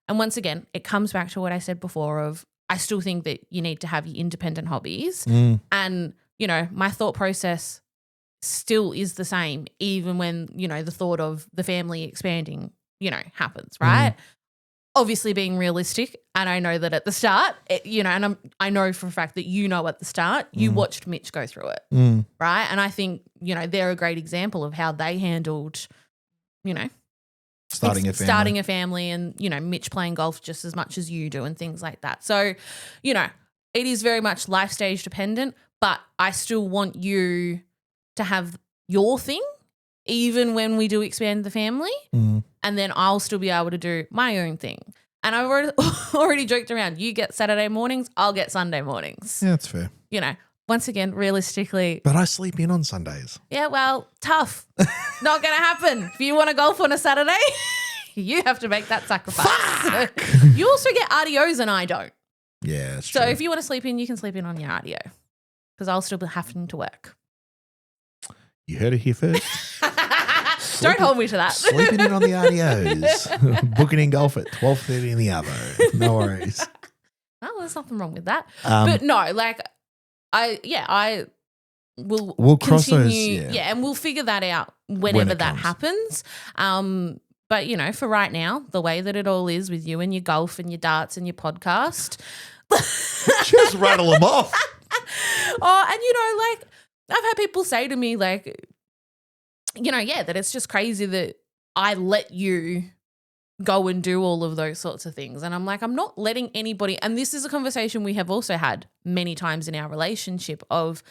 and once again, it comes back to what I said before of, I still think that you need to have your independent hobbies. And, my thought process still is the same, even when, the thought of the family expanding, happens, right? Obviously being realistic. And I know that at the start, and I know for a fact that at the start, you watched Mitch go through it, right? And I think, they're a great example of how they handled, Starting a family and, Mitch playing golf just as much as you do and things like that. So, it is very much life stage dependent, but I still want you to have your thing even when we do expand the family, and then I'll still be able to do my own thing. And I've already joked around. You get Saturday mornings, I'll get Sunday mornings. Yeah, that's fair. Once again, realistically. But I sleep in on Sundays. Yeah, well, tough. Not going to happen. If you want to golf on a Saturday, you have to make that sacrifice. You also get RDOs and I don't. Yeah, that's So true. if you want to sleep in, you can sleep in on your RDO because I'll still be having to work. You heard it here first. Don't hold me to that. Sleeping in on the RDOs. Booking in golf at 12:30 in the Arvo. No worries. Well, there's nothing wrong with that. But no, I will We'll cross those, continue. And we'll figure that out whenever that happens. But, for right now, the way that it all is with you and your golf and your darts and your podcast. Just rattle them off. And, I've had people say to me, that it's just crazy that I let you go and do all of those sorts of things. And I'm like, I'm not letting anybody, and this is a conversation we have also had many times in our relationship of,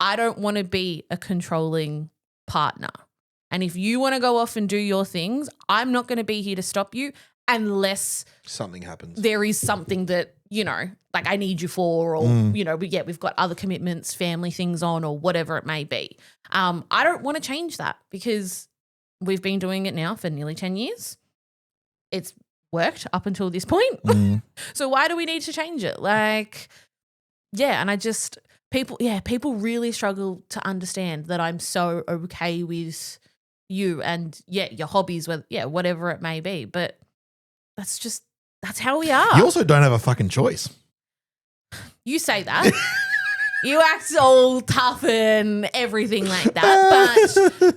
I don't want to be a controlling partner. And if you want to go off and do your things, I'm not going to be here to stop you unless something happens. There is something that, I need you for, or, we've got other commitments, family things on, or whatever it may be. I don't want to change that because we've been doing it now for nearly 10 years. It's worked up until this point. So why do we need to change it? And I just, people really struggle to understand that I'm so okay with you and your hobbies, whatever it may be. But that's how we are. You also don't have a fucking choice. You say that. You act all tough and everything like that. But,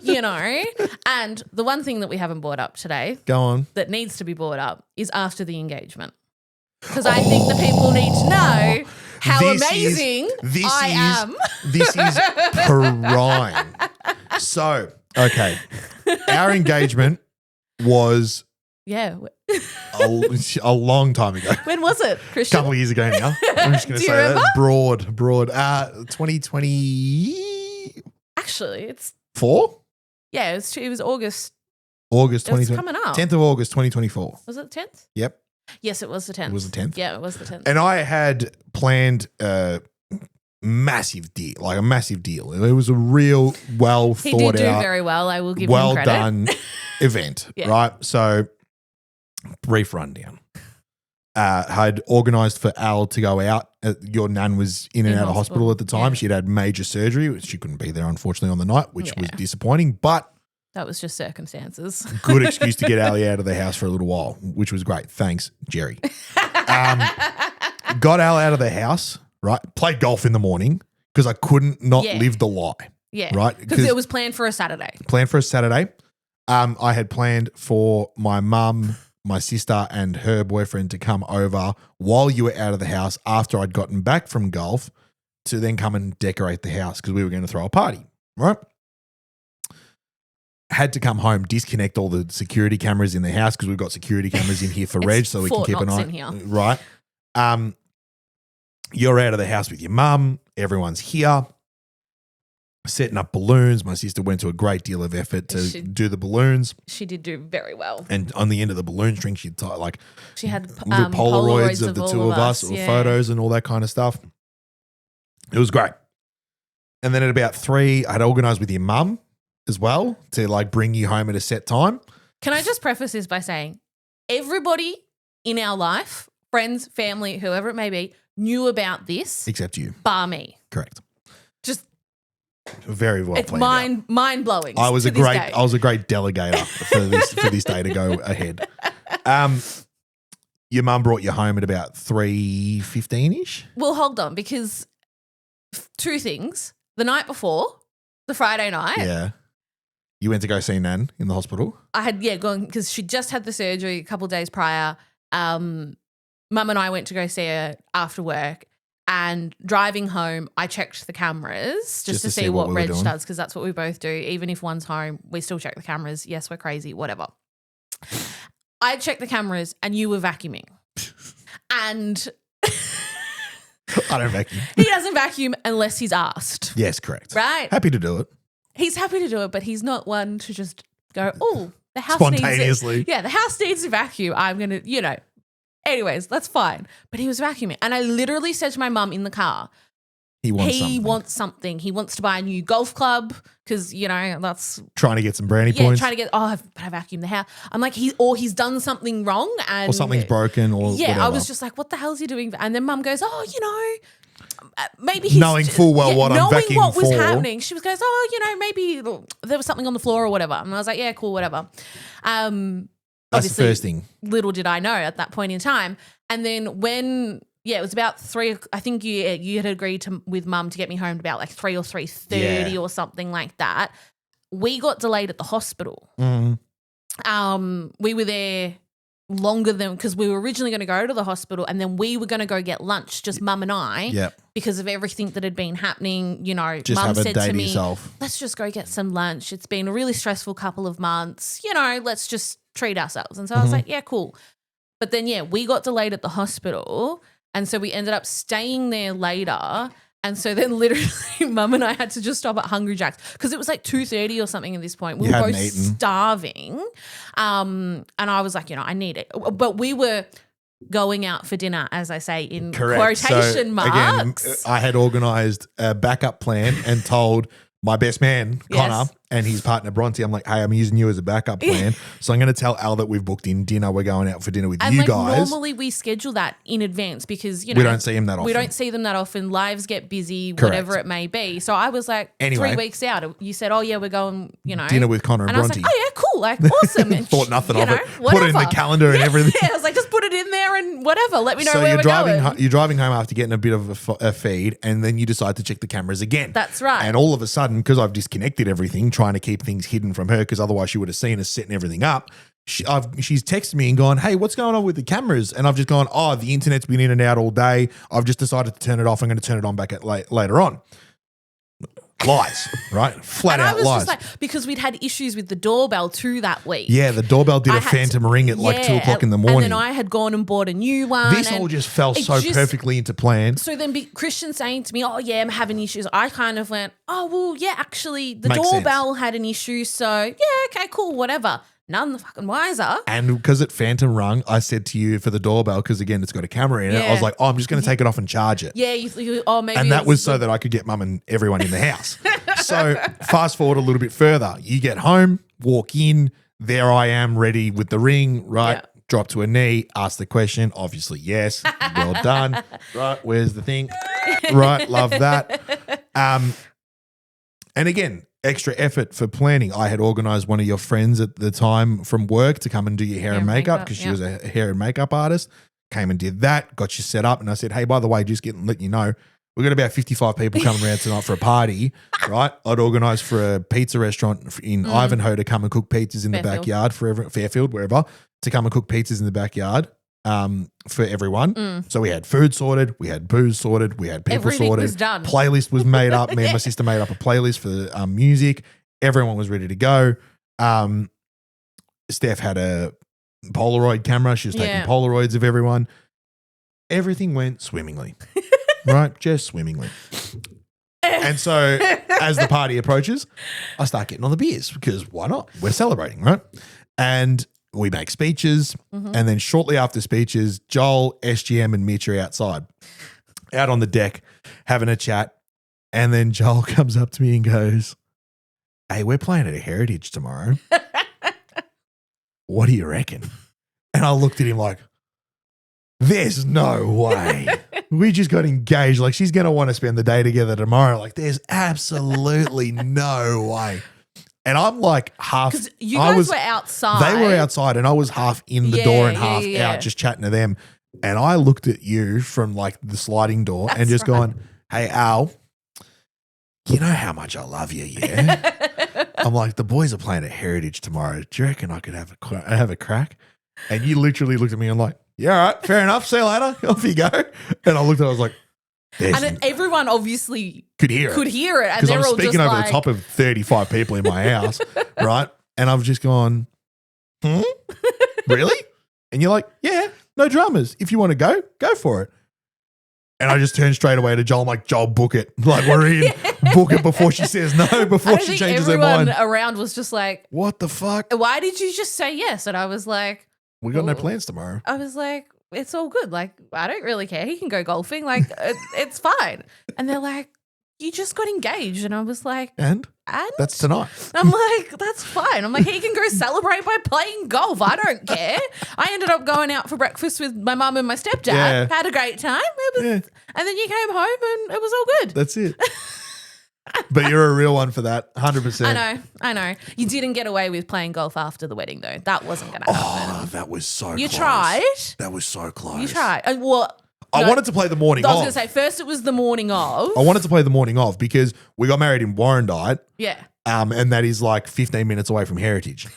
and the one thing that we haven't brought up today Go on. that needs to be brought up is after the engagement. Because I think the people need to know how amazing I am. This is prime. So, okay. Our engagement was a long time ago. When was it, Christian? A couple of years ago now. I'm just going to Do say you remember? that. Broad. 2020. Actually, it's... 4? Yeah, it was August August It was 2020. coming up. 10th of August 2024. Was it the 10th? Yep. Yes, it was the 10th. It was the 10th? Yeah, it was the 10th. And I had planned a massive deal. It was a real well he thought did do out, very well. I will give well him credit. done event, Yeah. right? So, brief rundown. I'd organised for Al to go out. Your nan was in and In out of hospital hospital, at the time. yeah. She'd had major surgery. She couldn't be there, unfortunately, on the night, which was Yeah. disappointing, but That was just circumstances. good excuse to get Ali out of the house for a little while, which was great. Thanks, Jerry. Got Al out of the house, right? Played golf in the morning because I couldn't not Yeah. live the lie. Yeah. Right? Because it was planned for a Saturday. Planned for a Saturday. I had planned for my mum, my sister, and her boyfriend to come over while you were out of the house after I'd gotten back from golf to then come and decorate the house because we were going to throw a party, right? Had to come home, disconnect all the security cameras in the house because we've got security cameras in here for It's Reg, so we can Fort keep an Knox eye. in here. Right. You're out of the house with your mum. Everyone's here. Setting up balloons. My sister went to a great deal of effort to She- do the balloons. She did do very well. And on the end of the balloon string, she'd tie like She had little Polaroids of the all two of us, or yeah. photos and all that kind of stuff. It was great. And then at about 3, I'd organised with your mum as well to like bring you home at a set time. Can I just preface this by saying everybody in our life, friends, family, whoever it may be, knew about this, Except you. bar me. Correct. Just Very well it's planned out. mind blowing. I was a great delegator for this day to go ahead. Your mum brought you home at about 3:15ish. Well, hold on, because two things. The night before, the Friday night, Yeah. You went to go see Nan in the hospital. I had gone because she just had the surgery a couple of days prior. Mum and I went to go see her after work, and driving home, I checked the cameras just to see what we were Reg doing. does, because that's what we both do. Even if one's home, we still check the cameras. Yes, we're crazy, whatever. I checked the cameras, and you were vacuuming, and I don't vacuum. he doesn't vacuum unless he's asked. Yes, correct. Right? Happy to do it. He's happy to do it, but he's not one to just go, oh, the house Spontaneously. needs it. Yeah, the house needs a vacuum. I'm going to, Anyways, that's fine. But he was vacuuming. And I literally said to my mum in the car, He he wants something. He wants to buy a new golf club because, that's, Trying to get some brownie yeah, points. trying to get, I vacuumed the house. I'm like, he's done something wrong. And or something's broken or yeah, whatever. I was just like, what the hell is he doing? And then mum goes, maybe he's Knowing full well what I'm knowing vacuuming what was for. happening. She goes, maybe there was something on the floor or whatever. And I was like, yeah, cool, whatever. That's the Obviously, first thing. Little did I know at that point in time. And then when, it was about 3, I think you had agreed with mum to get me home at about like 3 or 3:30 Yeah. or something like that. We got delayed at the hospital. Mm. We were there longer than, because we were originally going to go to the hospital and then we were going to go get lunch, just mum and I, Yep. because of everything that had been happening. Just mum have a said day to to me, yourself. let's just go get some lunch. It's been a really stressful couple of months. Let's just treat ourselves. And so I was like, yeah, cool. But then, we got delayed at the hospital. And so we ended up staying there later. And so then literally mum and I had to just stop at Hungry Jack's because it was like 2:30 or something at this point. We You were hadn't both eaten. starving. And I was like, I need it. But we were going out for dinner, as I say, in quotation marks. Again, I had organised a backup plan and told my best man, Connor, Yes. and his partner, Bronte, I'm like, hey, I'm using you as a backup plan. So I'm going to tell Al that we've booked in dinner. We're going out for dinner with And you like guys. normally we schedule that in advance because, We don't see him that We often. don't see them that often. Lives get busy, Correct. whatever it may be. So I was like, Anyway. 3 weeks out, you said, oh yeah, we're going, Dinner with Connor and And I was Bronte. like, oh yeah, cool, like awesome. And Thought nothing of it. Whatever. Put it in the calendar and everything. Yeah, I was like, just put it in there and whatever. Let me know So where we're going. you're driving home after getting a bit of a feed, and then you decide to check the cameras again. That's right. And all of a sudden, because I've disconnected everything, trying to keep things hidden from her, because otherwise she would have seen us setting everything up. She's texted me and gone, hey, what's going on with the cameras? And I've just gone, oh, the internet's been in and out all day. I've just decided to turn it off. I'm going to turn it on back later on. Lies, right? Flat And I out was lies. just like, because we'd had issues with the doorbell too that week. Yeah, the doorbell did I a had phantom ring at like 2 o'clock in the And morning. then I had gone and bought a new one. This all and just fell it so just- perfectly into plan. So then Christian saying to me, oh, yeah, I'm having issues. I kind of went, oh, well, yeah, actually, the Makes doorbell had an issue. So, yeah, okay, cool, whatever. none the fucking wiser. And because it phantom rung, I said to you for the doorbell, because again, it's got a camera in it. I was Yeah. like, oh, I'm just going to take it off and charge it. Yeah, maybe. And it that was so that I could get mum and everyone in the house. So fast forward a little bit further. You get home, walk in, there I am ready with the ring, right? Yeah. Drop to a knee, ask the question. Obviously, yes. Well done. Right, where's the thing? Right, love that. And again, extra effort for planning. I had organised one of your friends at the time from work to come and do your hair and makeup because she was a hair and makeup artist. Came and did that, got you set up. And I said, hey, by the way, just letting you know, we've got about 55 people coming around tonight for a party, right? I'd organised for a pizza restaurant in Ivanhoe to come and cook pizzas in the backyard for Fairfield, wherever, to come and cook pizzas in the backyard for everyone. So we had food sorted, we had booze sorted, we had people Everything sorted. was done. Playlist was made up. Me and my sister made up a playlist for music. Everyone was ready to go. Steph had a Polaroid camera. She was taking Polaroids of everyone. Everything went swimmingly, right? Just swimmingly. And so as the party approaches, I start getting on the beers because why not? We're celebrating, right? And we make speeches. And then shortly after speeches, Joel, SGM, and Mitch are outside, out on the deck, having a chat. And then Joel comes up to me and goes, hey, we're playing at a Heritage tomorrow. What do you reckon? And I looked at him like, there's no way. We just got engaged. Like, she's going to want to spend the day together tomorrow. Like, there's absolutely no way. And I'm like half. Because you guys were outside. They were outside and I was half in the door and half out just chatting to them. And I looked at you from like the sliding door and just going, hey, Al, you know how much I love you, yeah? I'm like, the boys are playing at Heritage tomorrow. Do you reckon I could have a crack? And you literally looked at me and like, yeah, all right, fair enough. See you later. Off you go. And I looked at it, I was like, everyone obviously could hear it. And because they're I'm all speaking just over like, the top of 35 people in my house, right? And I've just gone, really? And you're like, yeah, no dramas. If you want to go for it. And I just turned straight away to Joel. I'm like, Joel, book it. Like, we're in. Book it before she says no, before she changes her mind. Everyone around was just like, what the fuck? why did you just say yes? And I was like, We got no plans tomorrow. I was like, it's all good. Like, I don't really care. He can go golfing. Like, it's fine. And they're like, you just got engaged. And I was like, and? That's tonight. I'm like, that's fine. I'm like, he can go celebrate by playing golf. I don't care. I ended up going out for breakfast with my mum and my stepdad. Yeah. Had a great time. And then you came home and it was all good. That's it. But you're a real one for that, 100%. I know. You didn't get away with playing golf after the wedding, though. That wasn't going to happen. Oh, that was so close. You tried. That was so close. You tried. I wanted to play the morning I of. was going to say, first it was the morning of. I wanted to play the morning of because we got married in Warrandyte. Yeah. And that is like 15 minutes away from Heritage.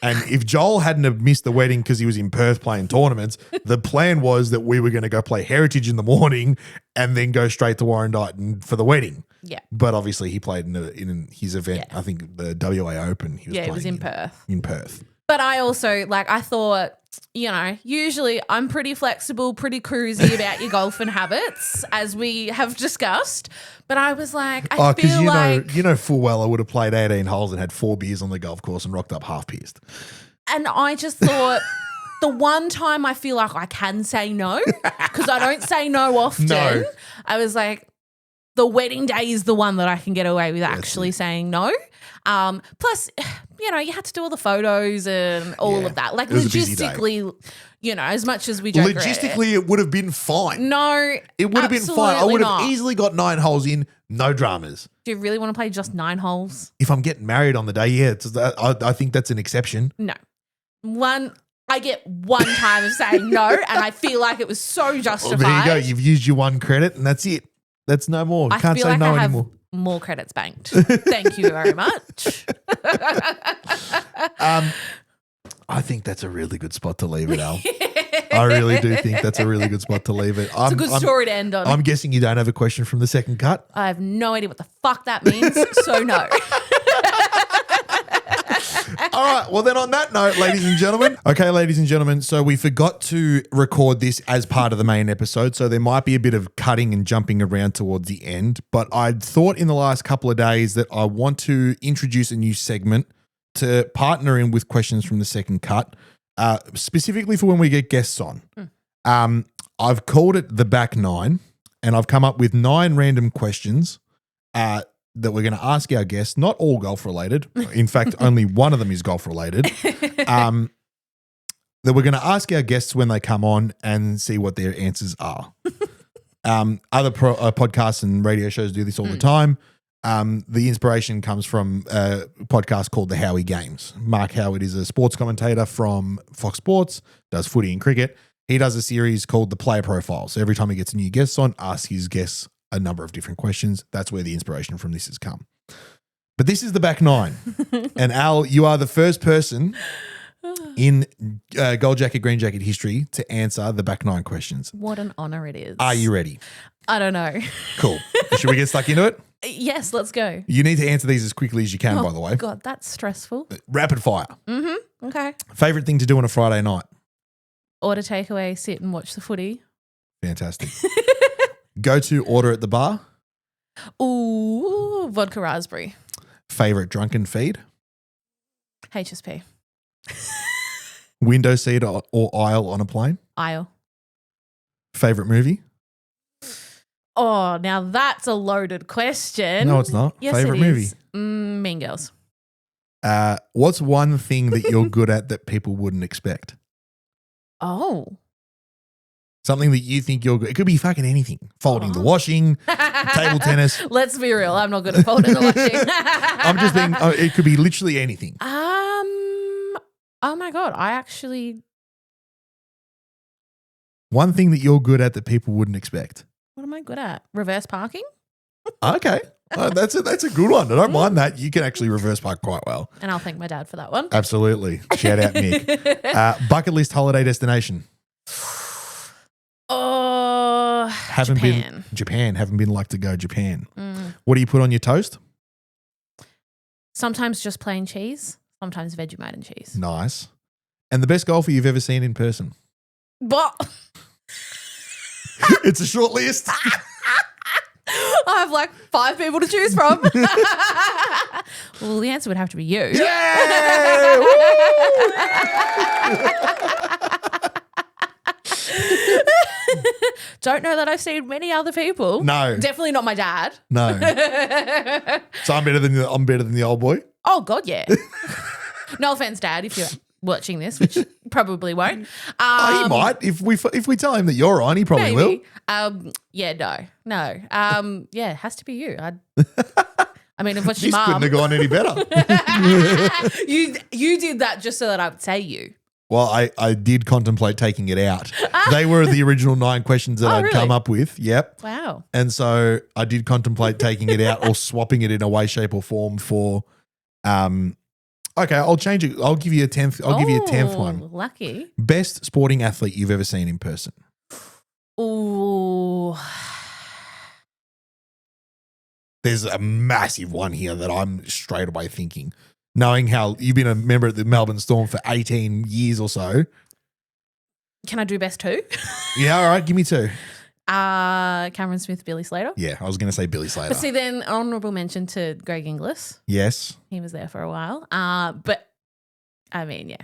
And if Joel hadn't have missed the wedding because he was in Perth playing tournaments, the plan was that we were going to go play Heritage in the morning and then go straight to Warrandyte for the wedding. Yeah. But obviously he played in his event, I think the WA Open. He was playing it was in Perth. In Perth. But I also, I thought, usually I'm pretty flexible, pretty cruisy about your golfing habits, as we have discussed. But I was like, I feel like... you know full well I would have played 18 holes and had 4 beers on the golf course and rocked up half pissed. And I just thought... The one time I feel like I can say no, because I don't say no often, No. I was like, the wedding day is the one that I can get away with actually saying no. Plus, you had to do all the photos and all of that. Like, it was a busy day. logistically, as much as we joke around Logistically, it would have been fine. No, It would have been fine. I would have not. easily got 9 holes in, no dramas. Do you really want to play just 9 holes? If I'm getting married on the day, yeah, I think that's an exception. No. I get one time of saying no, and I feel like it was so justified. Well, there you go. You've used your 1 credit, and that's it. That's no more. You can't feel say like no I anymore. have more credits banked. Thank you very much. I think that's a really good spot to leave it, Al. I really do think that's a really good spot to leave it. It's a good story to end on. I'm guessing you don't have a question from the second cut. I have no idea what the fuck that means, so no. All right. Well, then on that note, ladies and gentlemen. Okay, ladies and gentlemen. So we forgot to record this as part of the main episode. So there might be a bit of cutting and jumping around towards the end. But I thought in the last couple of days that I want to introduce a new segment to partner in with questions from the second cut, specifically for when we get guests on. I've called it the back 9, and I've come up with 9 random questions that we're going to ask our guests, not all golf related. In fact, only one of them is golf related. That we're going to ask our guests when they come on and see what their answers are. Other podcasts and radio shows do this all the time. The inspiration comes from a podcast called The Howie Games. Mark Howard is a sports commentator from Fox Sports, does footy and cricket. He does a series called The Player Profile. So every time he gets a new guest on, asks his guests a number of different questions. That's where the inspiration from this has come. But this is the back 9. And Al, you are the first person in Gold Jacket, Green Jacket history to answer the back 9 questions. What an honor it is. Are you ready? I don't know. Cool. Should we get stuck into it? Yes, let's go. You need to answer these as quickly as you can, by the way. God, that's stressful. Rapid fire. Okay. Favorite thing to do on a Friday night? Order takeaway, sit and watch the footy. Fantastic. Go to order at the bar? Ooh, vodka raspberry. Favorite drunken feed? HSP. Window seat or aisle on a plane? Aisle. Favorite movie? Oh, now that's a loaded question. No, it's not. Yes, Favorite it movie? is. Mean Girls. What's one thing that you're good at that people wouldn't expect? Oh. Something that you think you're good. It could be fucking anything. Folding the washing, table tennis. Let's be real. I'm not good at folding the washing. I'm just being. It could be literally anything. Oh my God. I actually. One thing that you're good at that people wouldn't expect. What am I good at? Reverse parking? Okay. That's a good one. I don't mind that. You can actually reverse park quite well. And I'll thank my dad for that one. Absolutely. Shout out, Nick. Bucket list holiday destination. Oh, Haven't Japan. been Japan. Haven't been like to go Japan. What do you put on your toast? Sometimes just plain cheese. Sometimes Vegemite and cheese. Nice. And the best golfer you've ever seen in person? But It's a short list. I have like 5 people to choose from. Well, the answer would have to be you. Yeah! Don't know that I've seen many other people. No. Definitely not my dad. No. So I'm better than the old boy. Oh, God, yeah. No offense, Dad, if you're watching this, which you probably won't. He might. If we tell him that you're on, he probably will. Yeah, no. Yeah, it has to be you. I mean, I've watched your This couldn't mum. have gone any better. You did that just so that I would say you. Well, I did contemplate taking it out. They were the original 9 questions that I'd really? come up with. Yep. Wow. And so I did contemplate taking it out or swapping it in a way, shape, or form for okay, I'll change it. I'll give you a 10th. I'll give you a 10th one. Lucky. Best sporting athlete you've ever seen in person. Ooh. There's a massive one here that I'm straight away thinking. Knowing how you've been a member of the Melbourne Storm for 18 years or so. Can I do best 2? Yeah, all right, give me 2. Cameron Smith, Billy Slater. Yeah, I was going to say Billy Slater. But see, then honourable mention to Greg Inglis. Yes. He was there for a while. But I mean, yeah,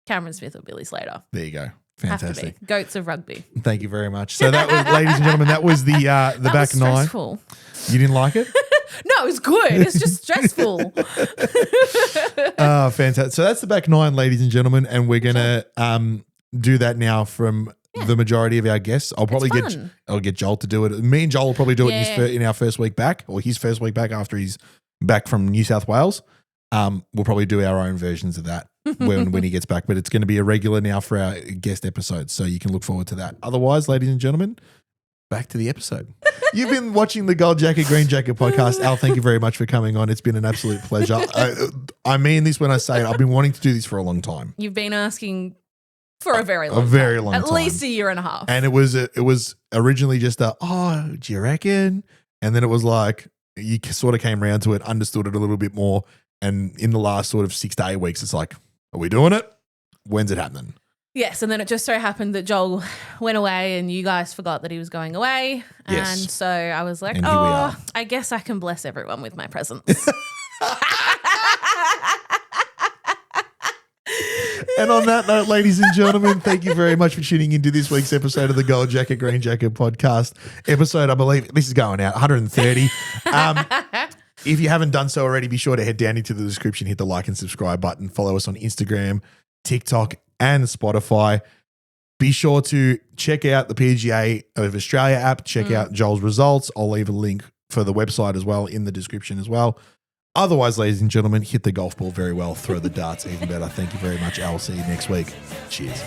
Cameron Smith or Billy Slater. There you go. Have Fantastic. to be. Goats of rugby. Thank you very much. So that was, ladies and gentlemen, that was the That back was 9. stressful. You didn't like it? No, it's good. It's just stressful. Oh, fantastic. So that's the back 9, ladies and gentlemen, and we're going to do that now from the majority of our guests. I'll probably get Joel to do it. Me and Joel will probably do it in our first week back, or his first week back after he's back from New South Wales. We'll probably do our own versions of that when he gets back, but it's going to be a regular now for our guest episodes, so you can look forward to that. Otherwise, ladies and gentlemen, back to the episode. You've been watching the Gold Jacket, Green Jacket podcast. Al, thank you very much for coming on. It's been an absolute pleasure. I mean this when I say it. I've been wanting to do this for a long time. You've been asking for a very long time. At least a year and a half. And it was originally just do you reckon? And then it was like, you sort of came around to it, understood it a little bit more. And in the last sort of 6 to 8 weeks, it's like, are we doing it? When's it happening? Yes, and then it just so happened that Joel went away and you guys forgot that he was going away. Yes. And so I was like, And here we are. I guess I can bless everyone with my presence. And on that note, ladies and gentlemen, thank you very much for tuning into this week's episode of the Gold Jacket, Green Jacket podcast. Episode, I believe, this is going out, 130. If you haven't done so already, be sure to head down into the description, hit the like and subscribe button. Follow us on Instagram, TikTok, and Spotify. Be sure to check out the PGA of Australia app. Check out Joel's results. I'll leave a link for the website as well in the description as well. Otherwise, ladies and gentlemen, hit the golf ball very well. Throw the darts even better. Thank you very much. I'll see you next week. Cheers.